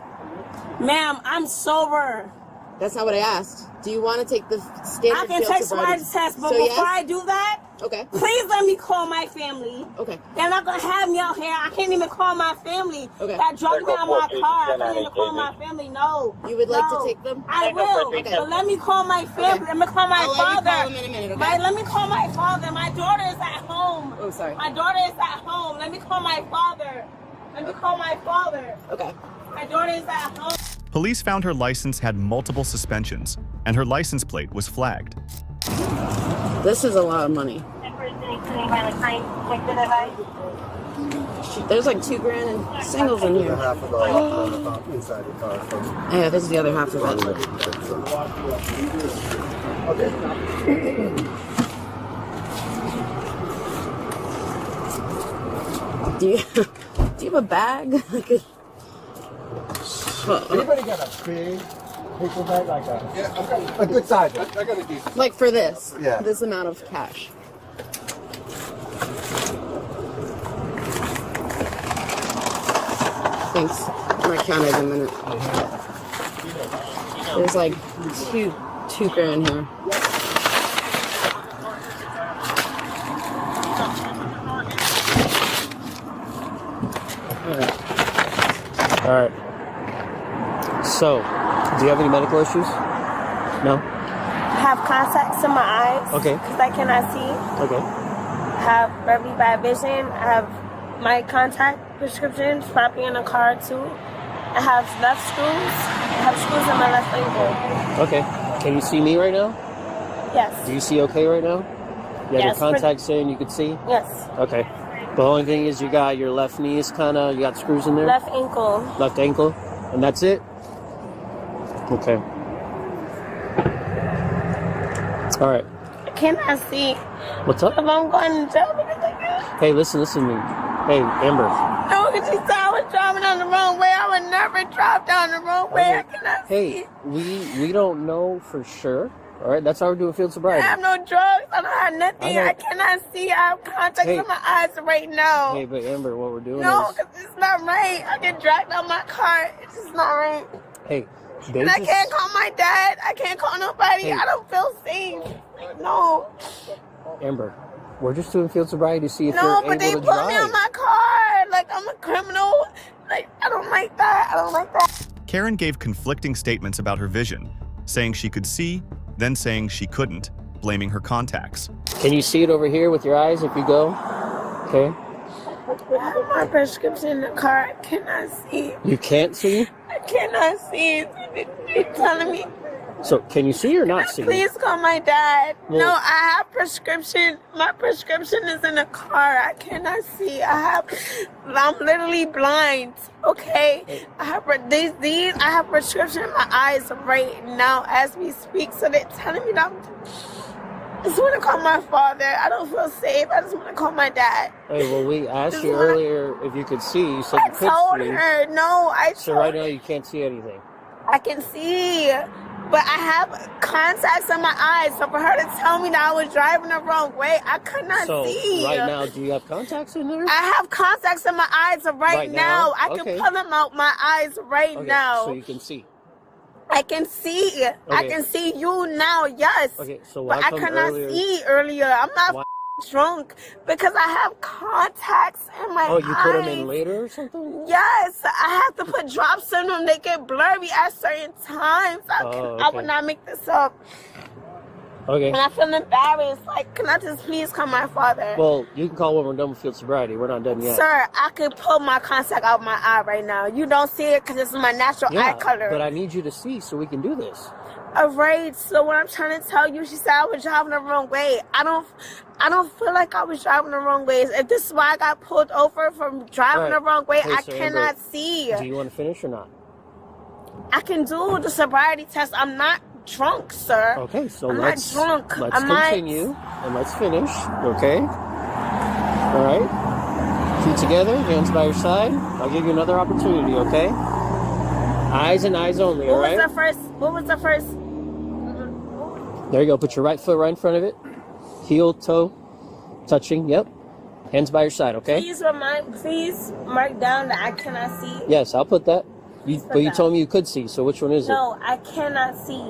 Ma'am, I'm sober. That's not what I asked. Do you want to take the standard I can field take sobriety test, but So before yes? I do that, okay, please let me call my family. Okay. They're not gonna have me out here. I can't even call my family. Okay. That drove me out of my car. I can't even call my family. No. You would like No. to take them? I will. Okay. But let me call my family. Okay. Let me call my I'll father. let you call him in a minute, okay? Right, let me call my father. My daughter is at home. Oh, sorry. My daughter is at home. Let me call my father. Let me call my father. Okay. My daughter is at home. Police found her license had multiple suspensions, and her license plate was flagged. This is a lot of money. There's like $2,000 in singles in here. Half of the inside the car. So. Yeah, this is the other half of it. Do you have a bag? Anybody got a big paper bag like that? Yeah, I've got a good size. I got a decent. Like for this? Yeah. This amount of cash. Thanks. I'm gonna count it in a minute. There's like $2,000 here. All right. So, do you have any medical issues? No? I have contacts in my eyes. Okay. Because I cannot see. Okay. I have very bad vision. I have my contact prescriptions probably in the car too. I have left screws. I have screws in my left ankle. Okay. Can you see me right now? Yes. Do you see okay right now? You have Yes, your contacts in, you can see? Yes. Okay. The only thing is you got your left knee is kind of, you got screws in there? Left ankle. Left ankle? And that's it? Okay. All right. Can I see? What's up? If I'm going to jail because of that. Hey, listen to me. Hey, Amber. No, because she said I was driving down the wrong way. I would never drive down the wrong way. I cannot Hey, we don't know for sure. All right, that's how we're doing field I sobriety. have no drugs. I don't have nothing. I know. I cannot see. I have contacts Hey. in my eyes right now. Hey, but Amber, what we're doing No, is, because it's not right. I get dragged out my car. It's just not right. hey, they And I just, can't call my dad. I can't call nobody. Hey. I don't feel safe. No. Amber, we're just doing field sobriety to see if No, you're but able they to put drive. me on my car. Like I'm a criminal. Like, I don't like that. I don't like that. Karen gave conflicting statements about her vision, saying she could see, then saying she couldn't, blaming her contacts. Can you see it over here with your eyes if you go? Okay. I have my prescription in the car. I cannot see. You can't see? I cannot see. It's telling me. So can you see or not see? Please call my dad. Well- No, I have prescription. My prescription is in the car. I cannot see. I'm literally blind. Okay. I have these. I have prescription in my eyes right now as we speak. So they're telling me that I just want to call my father. I don't feel safe. I just want to call my dad. Hey, well, we asked Just you wanna- earlier if you could see. You said I you could told see. her. No, I So told right now you can't see anything. I can see, but I have contacts in my eyes. So for her to tell me that I was driving the wrong way, I could not So see. right now, do you have contacts in there? I have contacts in my eyes right Right now. now? I Okay. can pull them out my eyes right Okay, now. so you can see. I can see. I Okay. can see you now. Yes. Okay, so why But I come could not earlier? see earlier. I'm not Why- drunk because I have contacts in my Oh, you eyes. put them in later or something? Yes, I have to put drops in them. They get blurry at certain times. I Oh, would okay. not make this up. Okay. And I feel embarrassed. Like, can I just please call my father? Well, you can call when we're done with field sobriety. We're not done yet. Sir, I could pull my contact out my eye right now. You don't see it because it's my natural eye Yeah, color. but I need you to see so we can do this. All right. So what I'm trying to tell you, she said I was driving the wrong way. I don't feel like I was driving the wrong way. If this is why I got pulled over from driving All the right. wrong way, Hey, I so cannot Amber, see. Do you want to finish or not? I can do the sobriety test. I'm not drunk, sir. Okay, so I'm let's not drunk. let's I'm not- continue and let's finish. Okay. All right. Feet together, hands by your side. I'll give you another opportunity. Okay. Eyes and eyes only. All What right. was the first? There you go. Put your right foot right in front of it. Heel, toe, touching. Yep. Hands by your side. Okay. Please mark down that I cannot see. Yes, I'll put that. Put But you that. told me you could see. So which one is it? No, I cannot see.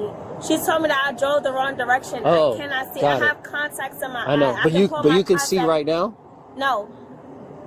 She told me that I drove the wrong direction. Oh, I cannot see. got I it. have contacts in my I know, eye. but you pull but my you can see contact- right now. No,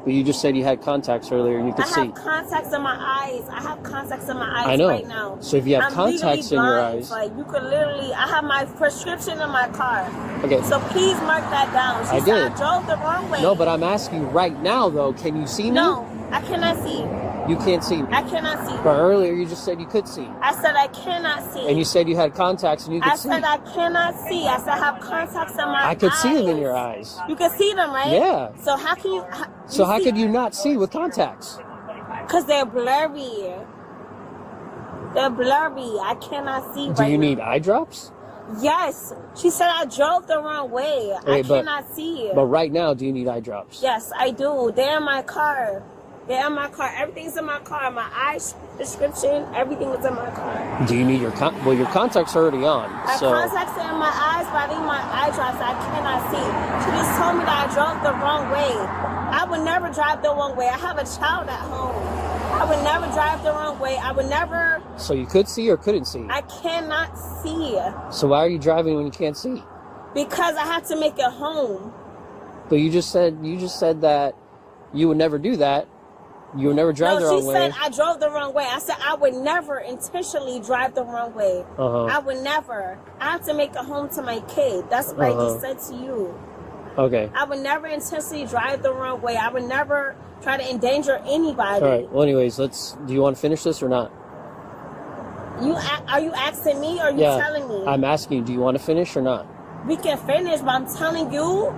But you just said you had contacts earlier. You I could see. have contacts in my eyes. I have contacts in my eyes I know. right now. So if you have I'm contacts legally in your blind. eyes- Like you could literally, I have my prescription in my car. Okay. So please mark that down. She I said did. I drove the wrong way. No, but I'm asking you right now though. Can you see me? No, I cannot see. You can't see me. I cannot see. But earlier you just said you could see. I said I cannot see. And you said you had contacts and you could I see. said I cannot see. I said I have contacts in my eyes. I could see them in your eyes. You can see them, right? Yeah. So how can you? So how could you not see with contacts? Because they're blurry. They're blurry. I cannot see Do right you now. need eye drops? Yes. She said I drove the wrong way. Okay, I cannot see. But right now, do you need eye drops? Yes, I do. They're in my car. They're in my car. Everything's in my car. My eye prescription, everything is in my car. Do you need your well? Your contacts are already on. My So contacts are in my eyes, but I need my eye drops. I cannot see. She just told me that I drove the wrong way. I would never drive the wrong way. I have a child at home. I would never drive the wrong way. I would never. So you could see or couldn't see? I cannot see So why are you driving when you can't see? because I have to make it home. But you just said that you would never do that. You would never drive the No, wrong she way. said I drove the wrong way. I said I would never intentionally drive the wrong way. Uh-huh. I would never. I have to make it home to my kid. That's what I Uh-huh. just said to you. Okay. I would never intentionally drive the wrong way. I would never try to endanger anybody. All right. Well, anyways, do you want to finish this or not? Are you asking me or are you telling me? I'm asking you, do you want to finish or not? We can finish, but I'm telling you,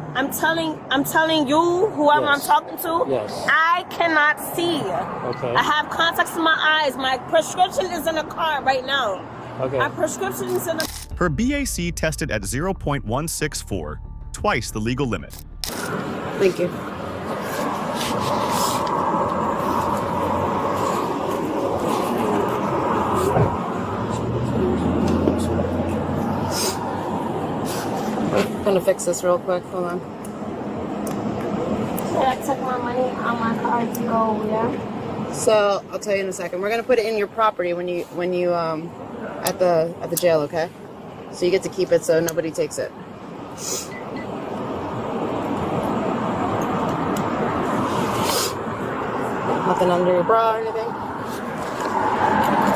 whoever I'm talking to, I cannot see. Okay. I have contacts in my eyes. My prescription is in the car right now. Okay. My prescription is in the... Her BAC tested at 0.164, twice the legal limit. Thank you. I'm gonna fix this real quick. Hold on. So I took my money on my card to go where? So I'll tell you in a second. We're gonna put it in your property when you at the jail, okay? So you get to keep it so nobody takes it. Nothing under your bra or anything.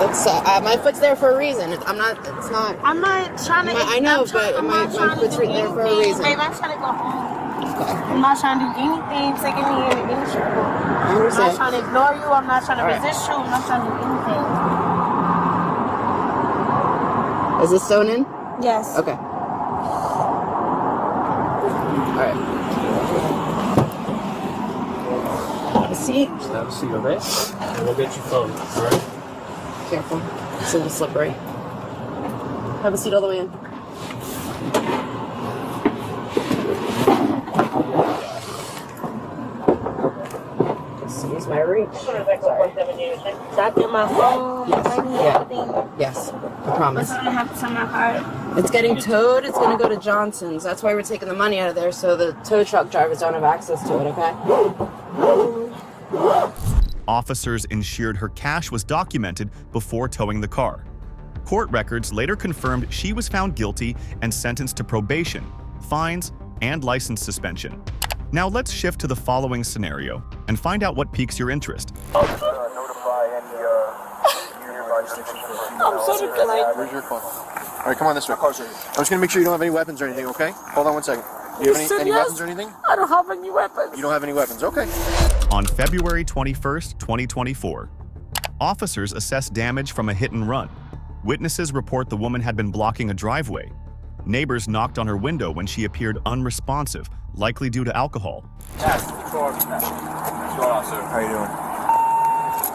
That's my foot's there for a reason. I'm not. It's not. I'm not trying to. I know, but my foot's right there for a reason. Babe, I'm trying to go home. I'm not trying to do anything, taking me in any trouble. I'm not trying to ignore you. I'm not trying to resist you. I'm not trying to do anything. Is this sewn in? Yes. Okay. All right. Have a seat. Have a seat, okay? And we'll get your phone, all right? Careful. It's a little slippery. Have a seat all the way in. Excuse my reach. That's in my phone, my money, everything. Yes, I promise. What's gonna happen to my card? It's getting towed. It's gonna go to Johnson's. That's why we're taking the money out of there, so the tow truck drivers don't have access to it. Okay. Officers ensured her cash was documented before towing the car. Court records later confirmed she was found guilty and sentenced to probation, fines, and license suspension. Now let's shift to the following scenario and find out what piques your interest. I'm so disappointed. Where's your phone? All right, come on this way. I'm just gonna make sure you don't have any weapons or anything, okay? Hold on one second. Do you have any weapons or anything? I don't have any weapons. You don't have any weapons, okay? On February 21st, 2024, officers assessed damage from a hit and run. Witnesses report the woman had been blocking a driveway. Neighbors knocked on her window when she appeared unresponsive, likely due to alcohol. Yes, How you doing?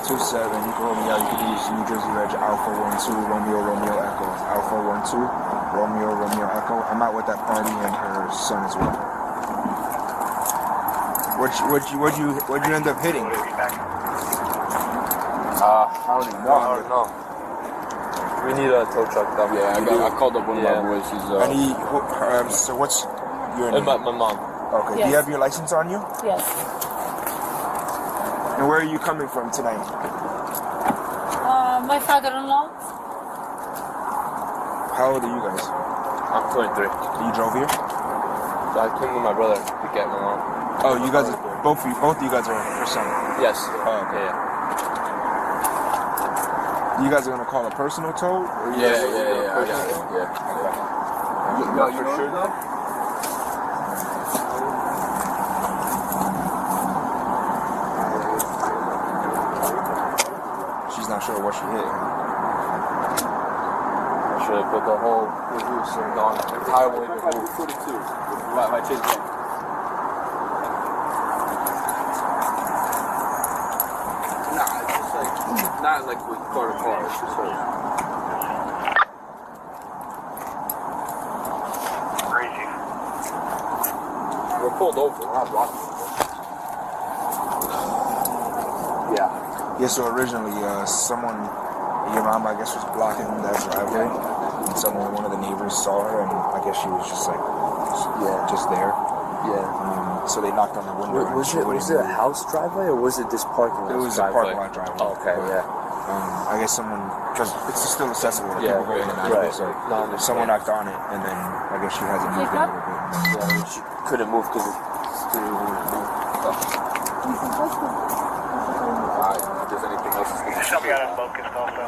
27, you can hold me out. You can use New Jersey Reg Alpha 12 Romeo Romeo Echo. Alpha 12 Romeo Romeo Echo. I'm out with that party and her son as well. What'd you end up hitting? I don't even know. We need a tow truck down. Yeah, I called up one of my boys. He's so what's your name? My mom. Okay. Yes. Do you have your license on you? Yes. And where are you coming from tonight? My father-in-law. How old are you guys? I'm 23. You drove here? So I came with my brother to get my mom. Oh, you guys, both of you guys are her son? Yes. Oh, okay. Yeah. You guys are gonna call a personal tow? Or Yeah. I got it. Yeah. You for sure though? She's not sure what she hit. I should have put the whole review thing on. Entire way to 42. My chase. Not like with car to car, it's just like... Crazy. We're pulled over, we're not blocking. Yeah. Yeah, so originally, your mom, I guess, was blocking that driveway. And one of the neighbors saw her, and I guess she was just like, just there. Yeah. So they knocked on the window. Was it a house driveway, or was it this parking lot? It was a parking lot driveway. Oh, okay, yeah. I guess because it's still accessible to people going in and out of it. So someone knocked on it, and then I guess she hasn't moved a little bit. Yeah, she couldn't move because it's too... Alright, if there's anything else... Shall be out of focus also.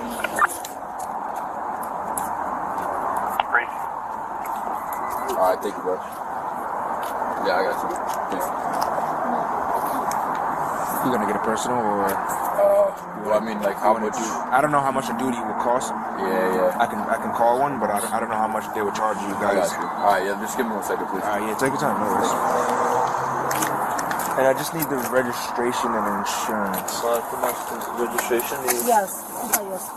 Crazy. Alright, thank you, bro. Yeah, I got you. Peace. You gonna get a personal or? Well, I mean, like how much? I don't know how much a duty would cost. Yeah. I can call one, but I don't know how much they would charge you I guys. got you. All right, yeah. Just give me 1 second, please. All right, yeah, take your time, no worries. And I just need the registration and insurance. Registration is. Yes. Yes.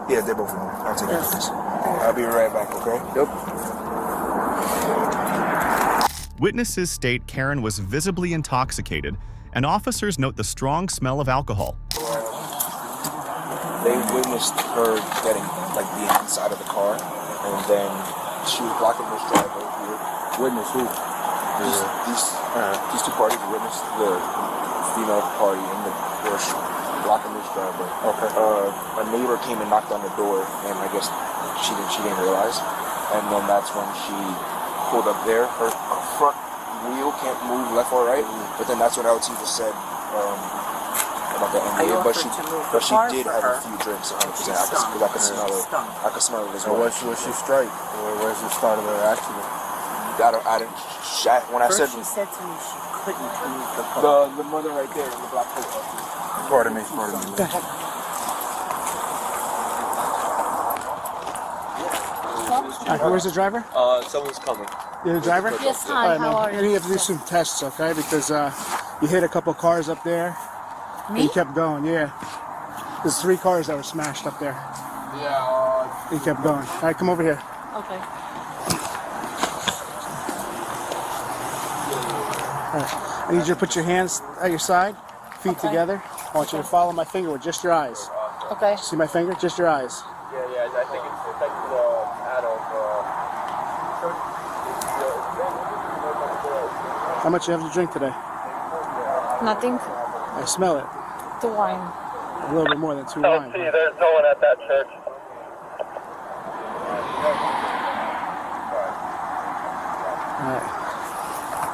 Yeah, they're both in there. I'll take it. I'll be right back, okay? Yep. Witnesses state Karen was visibly intoxicated, and officers note the strong smell of alcohol. They witnessed her getting, like, the inside of the car, and then she was blocking this driveway here. Witness who? These two parties witnessed the female party in the bush blocking this driveway. Okay. A neighbor came and knocked on the door, and I guess she didn't realize. And then that's when she pulled up there. Her front wheel can't move left or right. But then that's when LT just said about the NBA. But she did have a few drinks, 100%. I could smell it. I could smell it as well. Was she straight? Or where's the start of the accident? When I said she said to me she couldn't move the car. the mother right there in the black coat. Pardon me. Where's the driver? Someone's coming. You're the driver? Yes, hi, how are you? You have to do some tests, okay? Because you hit a couple cars up there. And Me? you kept going, yeah. There's 3 cars that were smashed up there. Yeah. You kept going. All right, come over here. Okay. All right. I need you to put your hands at your side, feet together. I want you to follow my finger with just your eyes. Okay. See my finger? Just your eyes. Yeah. I think it's like the adult. How much you have to drink today? Nothing. I smell it. The wine. A little bit more than 2 wine. There's no one at that church. All right.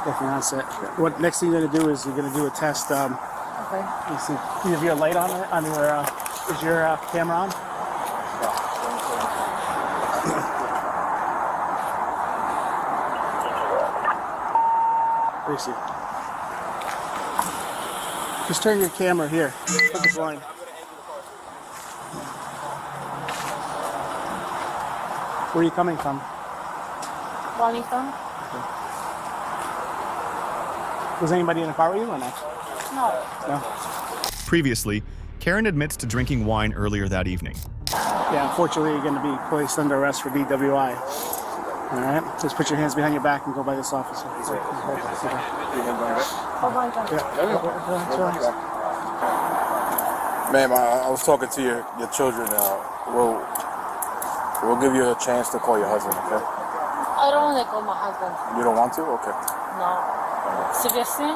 Definitely on set. What next thing you're gonna do is you're gonna do a test. Okay. Let's see. Do you have your light on it? On your is your camera on? Let me see. Just turn your camera here. Put the blind. Where are you coming from? Wellington? Was anybody in the car with you or not? No. No. Previously, Karen admits to drinking wine earlier that evening. Yeah, unfortunately, you're going to be placed under arrest for DWI. All right? Just put your hands behind your back and go by this officer. Ma'am, I was talking to your children. We'll give you a chance to call your husband, okay? I don't want to call my husband. You don't want to? Okay. No. Seriously?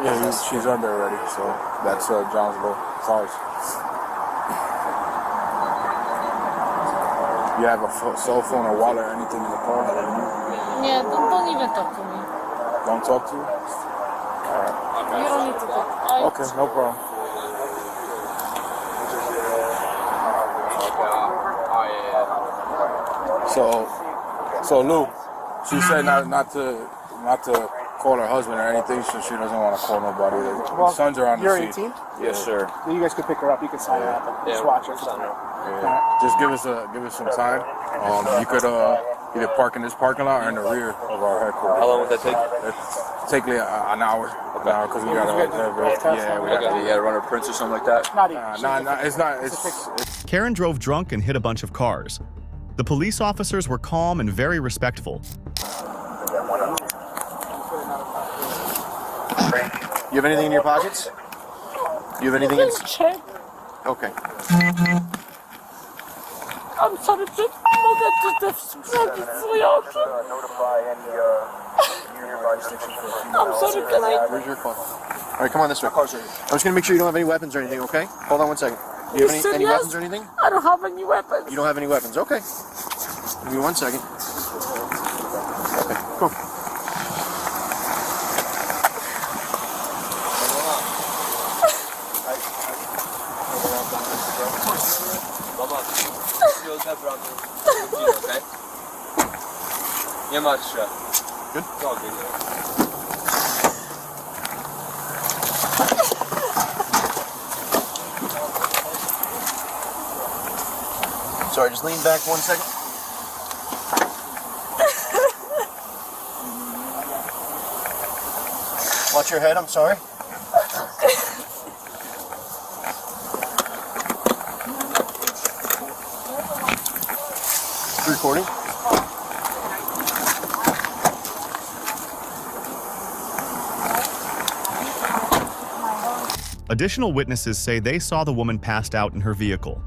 Yeah, she's under already, so that's John's little charge. You have a cell phone or wallet or anything in the car? Yeah, don't even talk to me. Don't talk to you? Alright. You don't need to talk. Okay, no problem. So Lou, she said not to call her husband or anything, so she doesn't want to call nobody. The sons are on the seat. You're 18? Yes, sir. You guys could pick her up. You can sign her up and just watch her. Yeah. Just give us some time. You could either park in this parking lot or in the rear of our headquarters. How long would that take? It'll take like an hour. Okay. Because we got to run her prints or something like that. Not even. It's not. It's Karen drove drunk and hit a bunch of cars. The police officers were calm and very respectful. You have anything in your pockets? You have anything in? Check. Okay. I'm sorry, just mogę sprawdzić swoje oczy. I'm sorry, can I? Where's your phone? All right, come on this way. I'm just gonna make sure you don't have any weapons or anything, okay? Hold on 1 second. Do you have any weapons or anything? I don't have any weapons. You don't have any weapons, okay? Give me 1 second. Okay, go. Mama, feels that brother. Okay? Nie martw się. Good? It's all good. Sorry, just lean back 1 second. Watch your head, I'm sorry. Recording. Additional witnesses say they saw the woman passed out in her vehicle.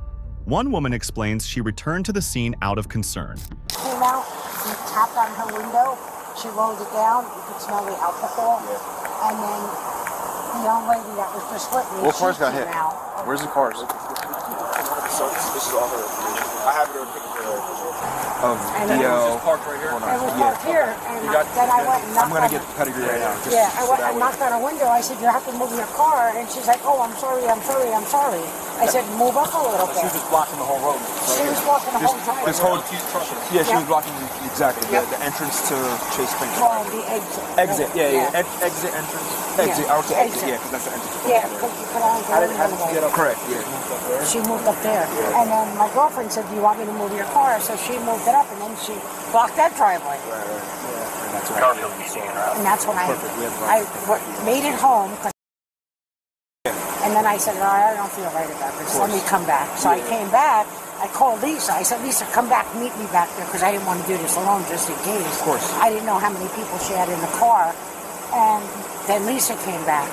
One woman explains she returned to the scene out of concern. Came out, he tapped on her window, she rolled it down, you could smell the alcohol, and then the young lady that was just with me, What cars got hit? out. Where's the cars? This is all her. I have it on picture. Of And then DL. it was parked right here? It was parked here, and then I went and knocked I'm gonna on get the pedigree right now. Just yeah, I so went that and way. knocked on her window. I said, you have to move your car. And she's like, oh, I'm sorry, I'm sorry, I'm sorry. I said, move up a little She bit. was just blocking the whole road. She was blocking the whole time. This whole, yeah, she Yep. was blocking exactly the entrance to Chase Spring. Well, the exit. Exit, yeah. Exit, entrance, exit. I would say exit, yeah, because that's the entrance. Yeah, because you could only go How in did one you way. get up? Correct, yeah. She moved up there. And then my girlfriend said, do you want me to move your car? So she moved it up, and then she blocked that driveway. And that's what I did. And that's when Perfect, we have made it home. And then I said, no, I don't feel right about this. Let me come back. So I came back. I called Lisa. I said, Lisa, come back, meet me back there, because I didn't want to do this alone just in case. Of course. I didn't know how many people she had in the car. And then Lisa came back.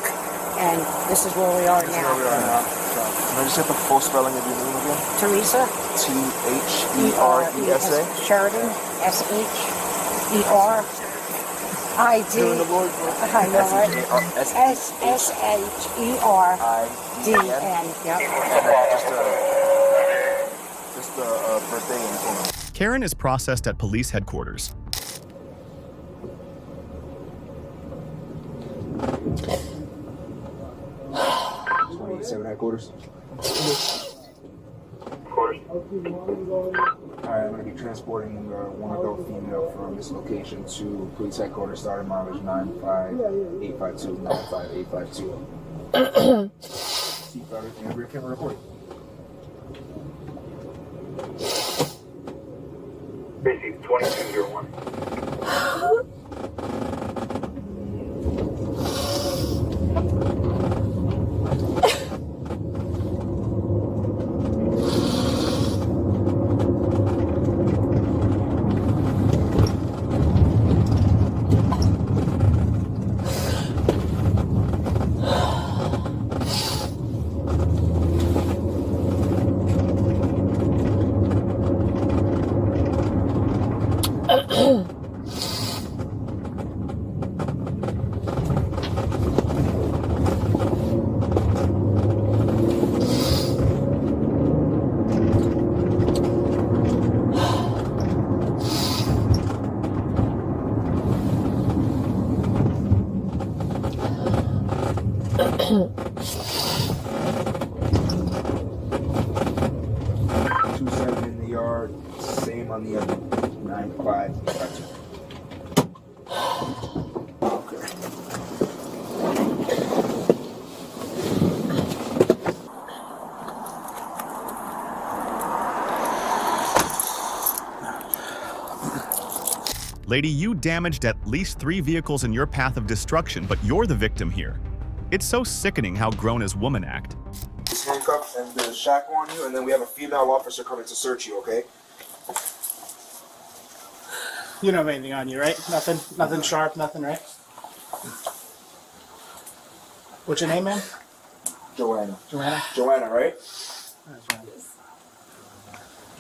And this is where we are now. Can I just get the full spelling of your name again? Teresa. T-H-E-R-E-S-A. Sheridan. S-H-E-R-I-D. Doing the Lord's work. I know, right? S-H-E-R-I-D-N. Yep. Just the birthday and phone. Karen is processed at police headquarters. Headquarters. Alright, I'm going to be transporting one adult female from this location to police headquarters, starting mileage 95852, 95852. Seatbelt and rear camera report. Basic 2201. Same on the other. 95852. Lady, you damaged at least 3 vehicles in your path of destruction, but you're the victim here. It's so sickening how grown as women act. This handcuff and the shackle on you, and then we have a female officer coming to search you, okay? You don't have anything on you, right? Nothing sharp, nothing, right? What's your name, man? Joanna. Joanna? Joanna, right?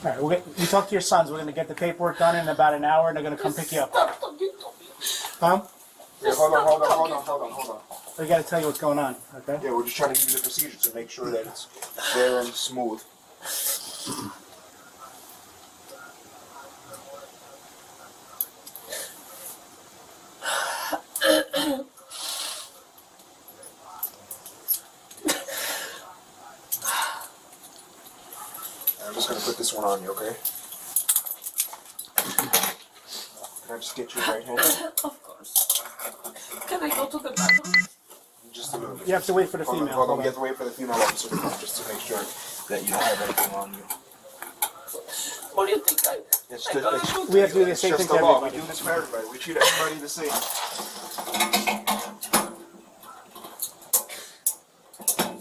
All right, you talk to your sons. We're going to get the paperwork done in about an hour, and they're going to come pick you up. Huh? Yeah, hold on. We got to tell you what's going on, okay? Yeah, we're just trying to give you the procedure to make sure that it's fair and smooth. just gonna put this one on you, okay? Can I just get you right hand? Of course. Can I go to the bathroom? Just a little bit. You have to wait for the female. Hold on. You have to wait for the female officer to come just to make sure that you don't have anything on you. What do you think? We have to do the same thing to everybody. We do this for everybody. We treat everybody the same.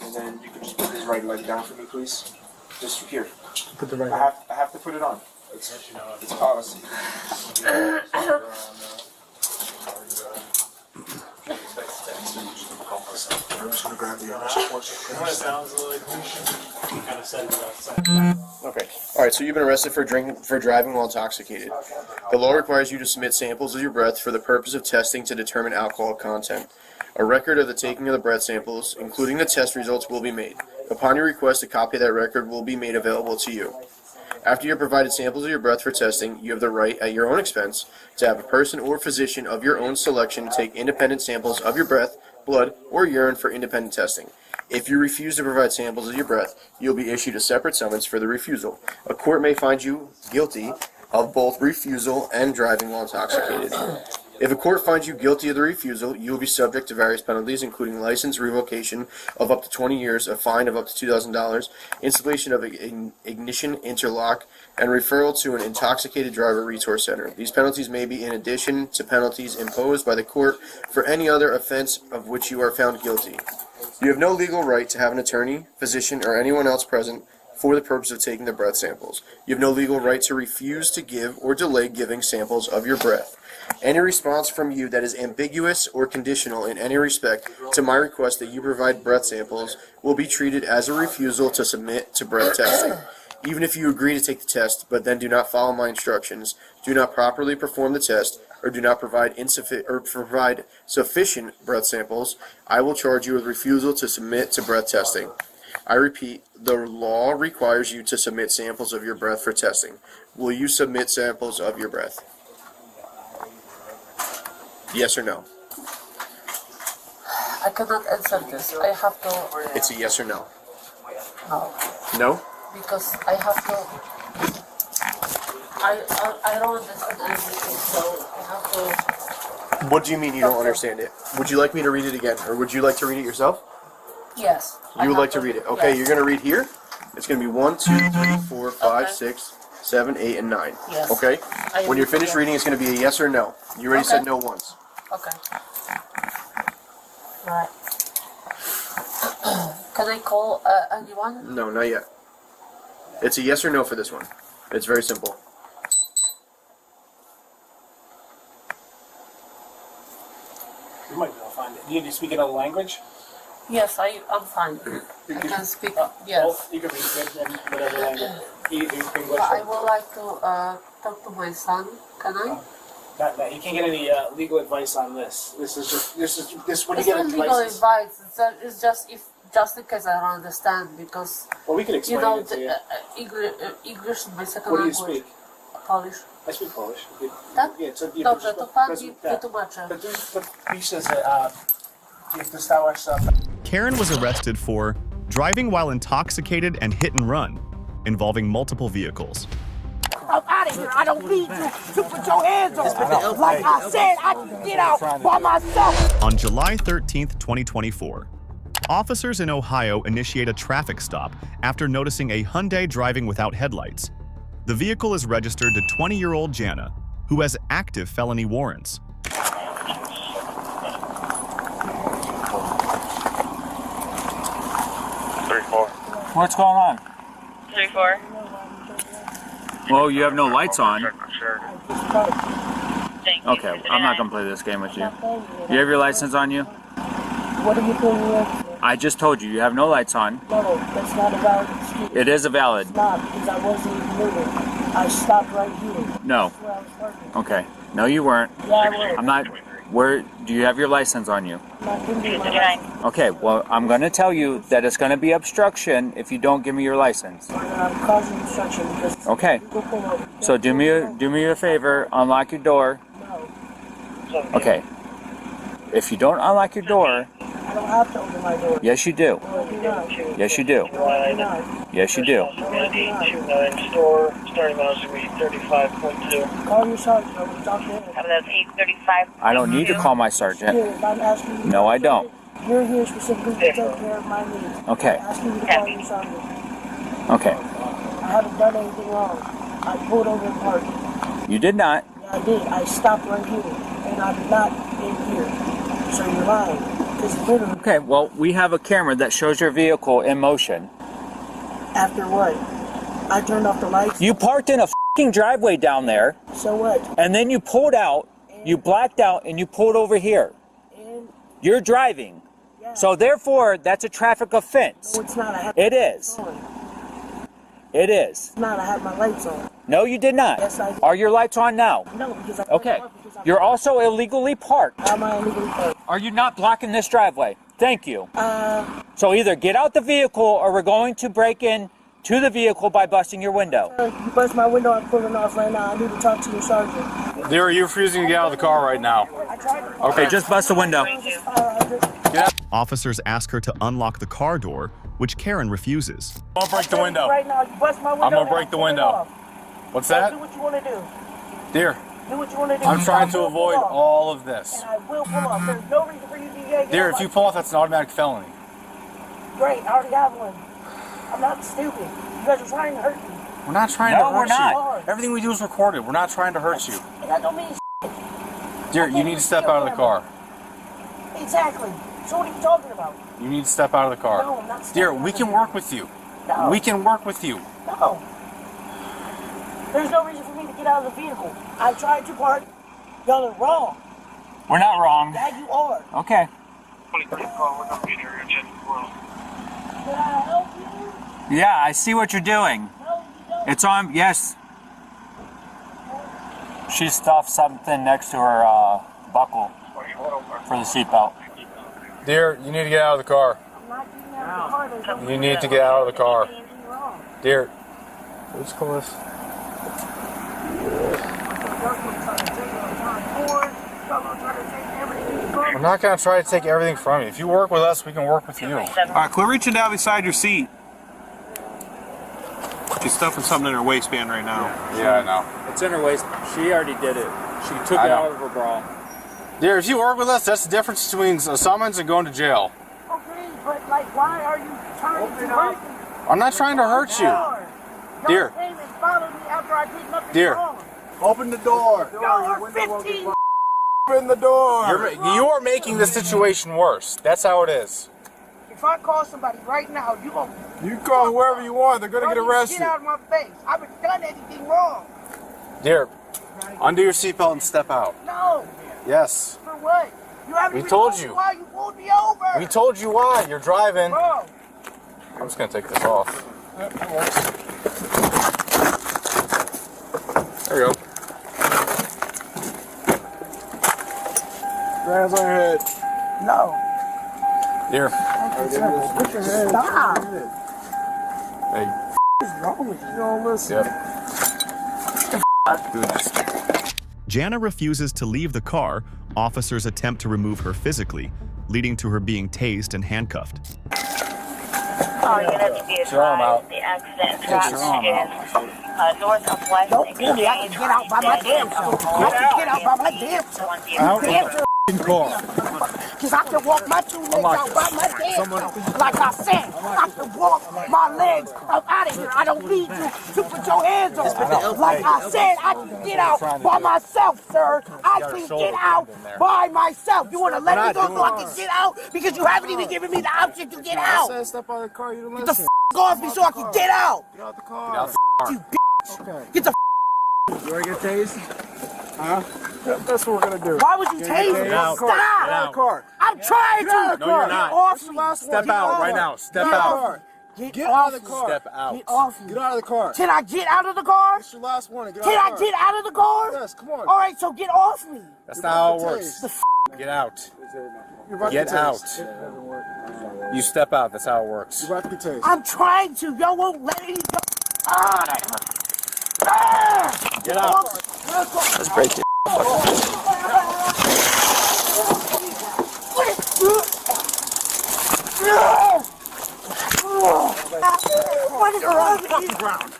And then you can just put this right leg down for me, please. Just here. Put the right I have to put it on. It's policy. I'm just gonna grab the Okay. All right. So you've been arrested for driving while intoxicated. The law requires you to submit samples of your breath for the purpose of testing to determine alcohol content. A record of the taking of the breath samples, including the test results, will be made. Upon your request, a copy of that record will be made available to you. After you have provided samples of your breath for testing, you have the right, at your own expense, to have a person or physician of your own selection take independent samples of your breath, blood, or urine for independent testing. If you refuse to provide samples of your breath, you'll be issued a separate summons for the refusal. A court may find you guilty of both refusal and driving while intoxicated. If a court finds you guilty of the refusal, you will be subject to various penalties, including license revocation of up to 20 years, a fine of up to $2,000, installation of an ignition interlock, and referral to an intoxicated driver resource center. These penalties may be in addition to penalties imposed by the court for any other offense of which you are found guilty. You have no legal right to have an attorney, physician, or anyone else present for the purpose of taking the breath samples. You have no legal right to refuse to give or delay giving samples of your breath. Any response from you that is ambiguous or conditional in any respect to my request that you provide breath samples will be treated as a refusal to submit to breath testing. Even if you agree to take the test, but then do not follow my instructions, do not properly perform the test, or do not provide sufficient breath samples, I will charge you with refusal to submit to breath testing. I repeat, the law requires you to submit samples of your breath for testing. Will you submit samples of your breath? Yes or no? I cannot answer this. I have to. It's a yes or no. No. No? Because I have to. I don't understand everything, so I have to. What do you mean you don't understand it? Would you like me to read it again, or would you like to read it yourself? Yes. You would like to read it. Okay, yes. You're going to read here. It's going to be 1, 2, 3, 4, 5, 6, 7, 8, and 9. Yes. Okay? I When you're finished yes. reading, it's going to be a yes or no. You already said no once. Okay. Right. Can I call anyone? No, not yet. It's a yes or no for this one. It's very simple. You might be able to find it. Do you speak another language? Yes, I'm fine. I can speak. Yes. Both? You can read it in whatever language. English. I would like to talk to my son. Can I? No, you can't get any legal advice on this. This is when It's you get not a legal license. advice. It's just in case I don't understand, because Well, we can explain you know it to you. English is my second What do you language. speak? Polish. I speak Polish. Tak? Nie, co nie Dobrze, to pan mi tak. wytłumaczy. To pisze, że jak dostałaś sam. Karen was arrested for driving while intoxicated and hit and run, involving multiple vehicles. I'm out of here. I don't need you to put your hands on me. Like I said, I can get out by myself. On July 13th, 2024, officers in Ohio initiate a traffic stop after noticing a Hyundai driving without headlights. The vehicle is registered to 20-year-old Jana, who has active felony warrants. 3-4. What's going on? 3-4. Well, you have no lights on. Sure. Okay, I'm not gonna play this game with you. You have your license on you? What are you doing here? I just told you, you have no lights on. No, that's not a valid excuse. It is a valid. It's not, because I wasn't even moving. I stopped right here. No. That's where I was working. Okay. No, you weren't. Yeah, I was. I'm not. Where do you have your license on you? Not giving me my license. Okay, well, I'm gonna tell you that it's gonna be obstruction if you don't give me your license. I'm causing obstruction because. Okay. You go pull over. So do me a favor, unlock your door. No. Okay. If you don't unlock your door, I don't have to open my door. Yes, you do. No, I do not. Yes, you do. No, I do not. Yes, you do. 2829 store, starting miles to be 35.2. Call your sergeant. I will talk to him. That's 835. I don't need to call my sergeant. Here, if I'm asking you. No, I don't. You're here specifically to take care of my needs. Okay. I'm asking you to call your sergeant. Okay. I haven't done anything wrong. I pulled over and parked. You did not. Yeah, I did. I stopped right here, and I'm not in here. So you're lying. Because literally, Okay, well, we have a camera that shows your vehicle in motion. after what? I turned off the lights. You parked in a f***ing driveway down there, So what? and then you pulled out, you blacked out, and you pulled over here. And You're driving. So therefore, that's a traffic offense. no, it's not. I have It is. on. It is. It's not. I have my lights on. No, you did not. Yes, I did. Are your lights on now? No, because I Okay. You're also illegally parked. How am I illegally parked? Are you not blocking this driveway? Thank you. So either get out the vehicle or we're going to break in to the vehicle by busting your window. You bust my window. I'm pulling off right now. I need to talk to your sergeant. Dear, you're refusing to get out of the car right now. Okay, just bust the window. Officers ask her to unlock the car door, which Karen refuses. I'm gonna break the window. Right now, you bust my window. I'm gonna and break the pull it window. off. What's So that? do what you want to do. Dear, Do what you want to do. I'm trying to I will avoid pull off. all of this. And I will pull off. There's no reason for you to get Dear, out if you my- pull off, that's an automatic felony. Great, I already have one. I'm not stupid. You guys are trying to hurt me. We're not trying No, to hurt we're not. you. Everything we do is recorded. We're not trying to hurt you. And that don't mean Dear, you need to step out of the car. exactly. So what are you talking about? You need to step out of the car. No, I'm not Dear, stepping we out can of work with you. No. We can work with you. No. There's no reason for me to get out of the vehicle. I tried to park. Y'all are wrong. We're not wrong. Yeah, you are. Okay. 23 call, we're gonna be there in just a while. Can I help you? Yeah, I see what you're doing. It's on, yes. She stuffed something next to her buckle for the seatbelt. Dear, you need to get out of the car. I'm not getting out of the car. There's no You need to get out of the car. anything wrong. Dear, let's call this. We're not going to try to take everything from you. If you work with us, we can work with you. All right, quit reaching down beside your seat. She's stuffing something in her waistband right now. Yeah, I know. It's in her waist. She already did it. She took I it know. out of her bra. Dear, if you work with us, that's the difference between a summons and going to jail. Okay, but like, why are you trying to hurt me? I'm not trying to hurt you. Dear. Your name is following me after I did nothing Dear. wrong. Open the door. Y'all are 15. Open the door. You're making the situation worse. That's how it is. If I call somebody right now, you gonna You call whoever you want. They're going to get arrested. Get out of my face. I haven't done anything wrong. Dear, undo your seatbelt and step out. No. Yes. For what? You haven't We even told me you. why you pulled me over. We told you why. You're driving. Bro. I'm just going to take this off. There you go. Hands on your head. No. Here. Put your hands. Stop. Hey. What is wrong with you? You don't listen. Yep. Jana refuses to leave the car. Officers attempt to remove her physically, leading to her being tased and handcuffed. All units be advised, the accident transported north of West. Don't pull me. I can get out by my damn self. I can get out by my damn self. Out of the car. Because I can walk my two legs out by my damn self. Like I said, I can walk my legs up out of here. I don't need you to put your hands on me. Like I said, I can get out by myself, sir. I can get out by myself. You want to let me go so I can get out? Because you haven't even given me the option to get out. I said step out of the car. You didn't Get the listen. off me so I can get out. Get out the car. You bitch. Okay. Get the You want to get tased? Huh? That's what we're going to do. Why would you tase me? Get out. Stop. Get out of the car. I'm trying to. No, you're not. Get off me. Step out right now. Step out. Get out off of the car. Step out. Get off me. Get out of the car. Can I get out of the car? It's your last warning. Get out Can of I the car. get out of the car? Yes, come on. All right, so get off me. That's not how it works. The Get out. You're about Get to get out. tased. You step out. That's how it works. You're about to get tased. I'm trying to. Y'all won't let me go. Ah, that hurts. Ah! Get out. Let's break it. What is wrong with you? ground.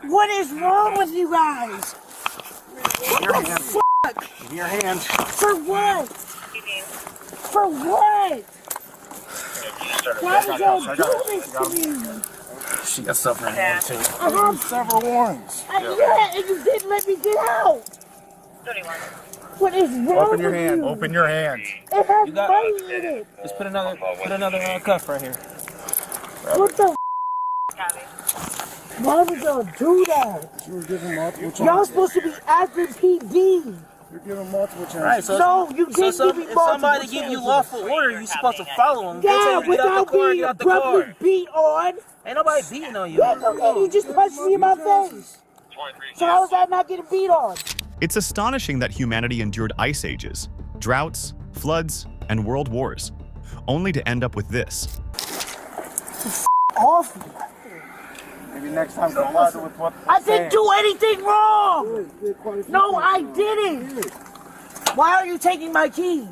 What is wrong with you guys? What the fuck? Give me your hand. For what? For what? Why would y'all do this to me? She got stuff in her hand too. I have several warrants. Yeah, and you didn't let me get out. 31. What is wrong Open your with hand. you? Open your hand. It has You got- money in it. Just put another cuff right here. What the Why would y'all do that? You were giving multiple chances. Y'all supposed to be acting PD. You're giving multiple chances. Right, so No, you didn't give me if multiple somebody give you chances. lawful order, you're supposed to follow them. Yeah, Get out without the car, being get out the abruptly car. beat on. Ain't nobody beating on you. Yes, okay, you just punched me in my face. So how is that not getting beat on? It's astonishing that humanity endured ice ages, droughts, floods, and world wars, only to end up with this. Off. Maybe next time comply with what I didn't do anything wrong. No, I didn't. Why are you taking my keys?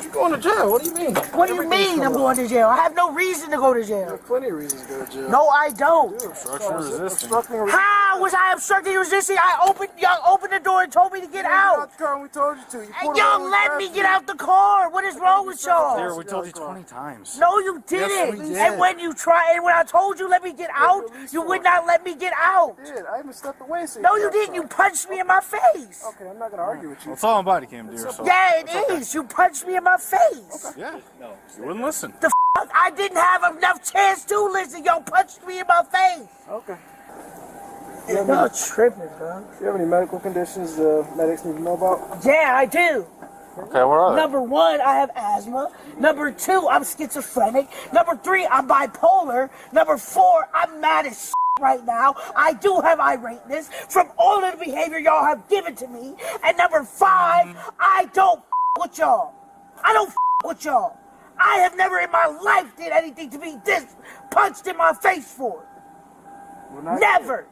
You're going to jail. What do you mean? What do you mean I'm going to jail? I have no reason to go to jail. There's plenty of reasons to go to jail. No, I don't. Obstruction resisting. How was I obstructing resisting? Y'all opened the door and told me to get out. the car and we told you to. You And y'all let me get out the car. What is wrong with y'all? Dear, we told you 20 times. No, you didn't. Yes, we did. And when I told you let me get out, you would not let me get out. I did. I even stepped away. So No, you didn't. You punched me in my face. Okay, I'm not going to argue with you. Well, it's all on body cam, dear. So. Yeah, it is. You punched me in my face. Yeah. No. You wouldn't listen. The fuck? I didn't have enough chance to listen. Y'all punched me in my face. Okay. Y'all tripping, bro. Do you have any medical conditions medics need to know about? Yeah, I do. Okay, what are they? Number 1, I have asthma. Number 2, I'm schizophrenic. Number 3, I'm bipolar. Number 4, I'm mad as right now. I do have irateness from all of the behavior y'all have given to me. And number 5, I don't with y'all. I don't with y'all. I have never in my life did anything to be this punched in my face for. Never.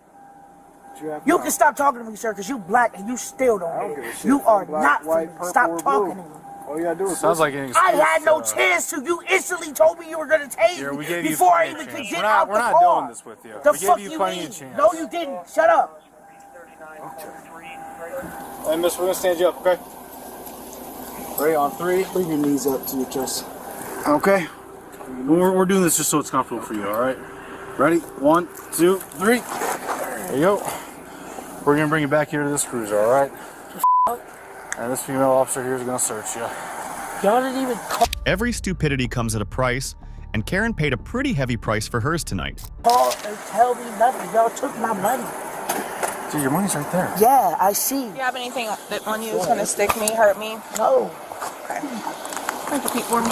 You can stop talking to me, sir, because you black and you still don't get it. You are not white, free. purple, Stop or talking blue. to me. All you gotta do is Sounds like listen. an I excuse. had no chance to. You instantly told me you were going to tase Yeah, we me gave you before I plenty even of could chance. get We're not- out we're the not car. doing this with you. The We gave fuck you you plenty mean? of chance. No, you didn't. Shut up. Hey, miss, we're going to stand you up, okay? Ready on 3. Bring your knees up to your chest. Okay. We're doing this just so it's comfortable for you, all right? Ready? 1, 2, 3. There you go. We're going to bring you back here to this cruiser, all right? And this female officer here is going to search you. Y'all didn't even Every stupidity comes at a price, and Karen paid a pretty heavy price for hers tonight. call and tell me nothing. Y'all took my money. Dude, your money's right there. Yeah, I see. Do you have anything that on you that's going to stick me, hurt me? No. Okay. Thank you, Pete, for me.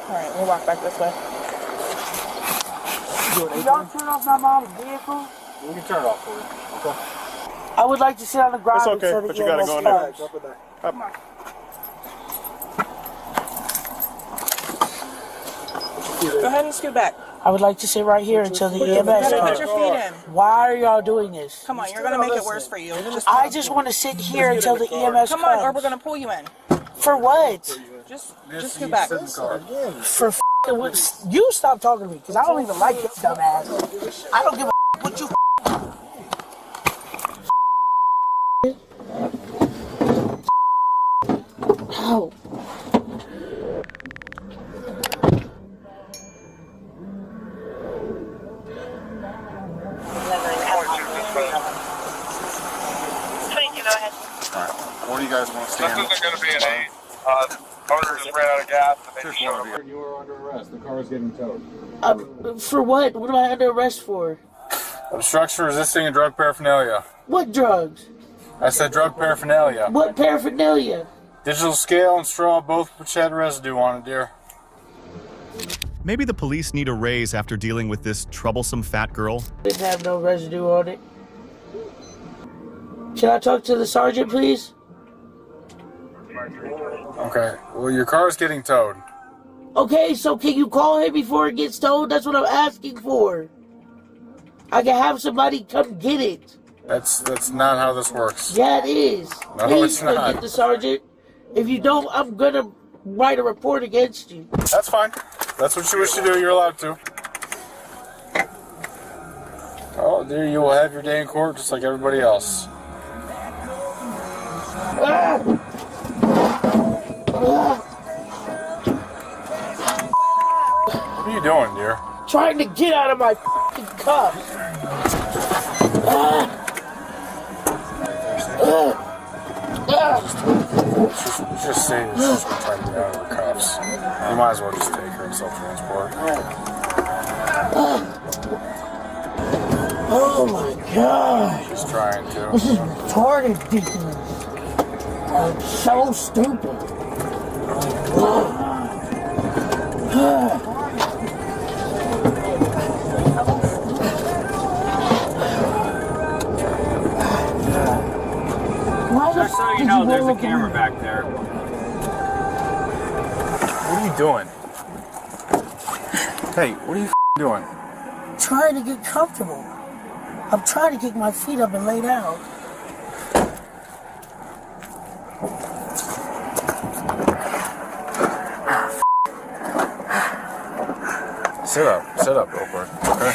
All right, we'll walk back this way. Y'all turn off my mom's vehicle? We can turn it off for you, okay? I would like to sit on the ground. It's okay, instead of but you gotta EMS go in there. cars. Come on. Go ahead and scoot back. I would like to sit right here until the EMS Put comes. your feet in. Why are y'all doing this? Come on, you're going to make it worse for you. I just want to sit here until the EMS Come comes. on, or we're going to pull you in. For what? Just scoot back. For what? You stop talking to me, because I don't even like your dumb ass. I don't give a what you Ow. What do you guys want to stand? This isn't going to be an 8. Owner just ran out of gas and they just showed up. You are under arrest. The car is getting towed. For what? What am I under arrest for? Obstruction, resisting, and drug paraphernalia. What drugs? I said drug paraphernalia. What paraphernalia? Digital scale and straw, both which had residue on it, dear. Maybe the police need a raise after dealing with this troublesome fat girl. Didn't have no residue on it. Can I talk to the sergeant, please? Okay, well, your car is getting towed. Okay, so can you call him before it gets towed? That's what I'm asking for. I can have somebody come get it. That's not how this works. Yeah, it is. No, Please it's not. forget the sergeant. If you don't, I'm gonna write a report against you. That's fine. That's what you wish to do. You're allowed to. Oh, there you will have your day in court just like everybody else. What are you doing, dear? Trying to get out of my fucking cuffs. Just saying she's trying to get out of her cuffs. You might as well just take her in self-transport. Oh my god. She's trying to. This is retarded, ridiculous. I'm so stupid. Just so you know, there's a camera back there. What are you doing? Hey, what are you doing? Trying to get comfortable. I'm trying to kick my feet up and lay down. Sit up real quick, okay?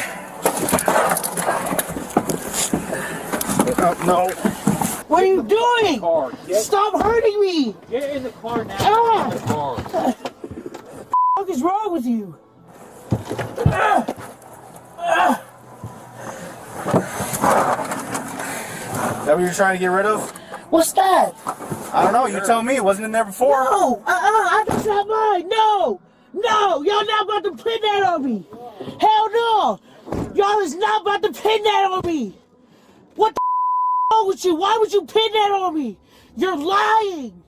No. What are you doing? Stop hurting me! Get in the car now. Ah! Get in the car. What the fuck is wrong with you? Is that what you're trying to get rid of? What's that? I don't know. You tell me. It wasn't in there before. No! That's not mine! No! No! Y'all not about to pin that on me! Hell no! Y'all is not about to pin that on me! What the wrong with you? Why would you pin that on me? You're lying!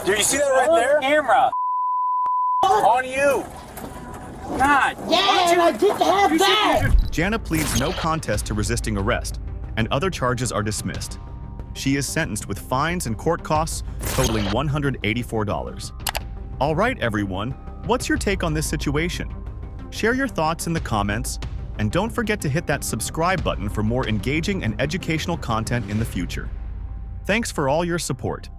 Do you see that right there? Camera. On you. God. Yeah, and I didn't have that! Jana pleads no contest to resisting arrest, and other charges are dismissed. She is sentenced with fines and court costs totaling $184. All right, everyone, what's your take on this situation? Share your thoughts in the comments, and don't forget to hit that subscribe button for more engaging and educational content in the future. Thanks for all your support.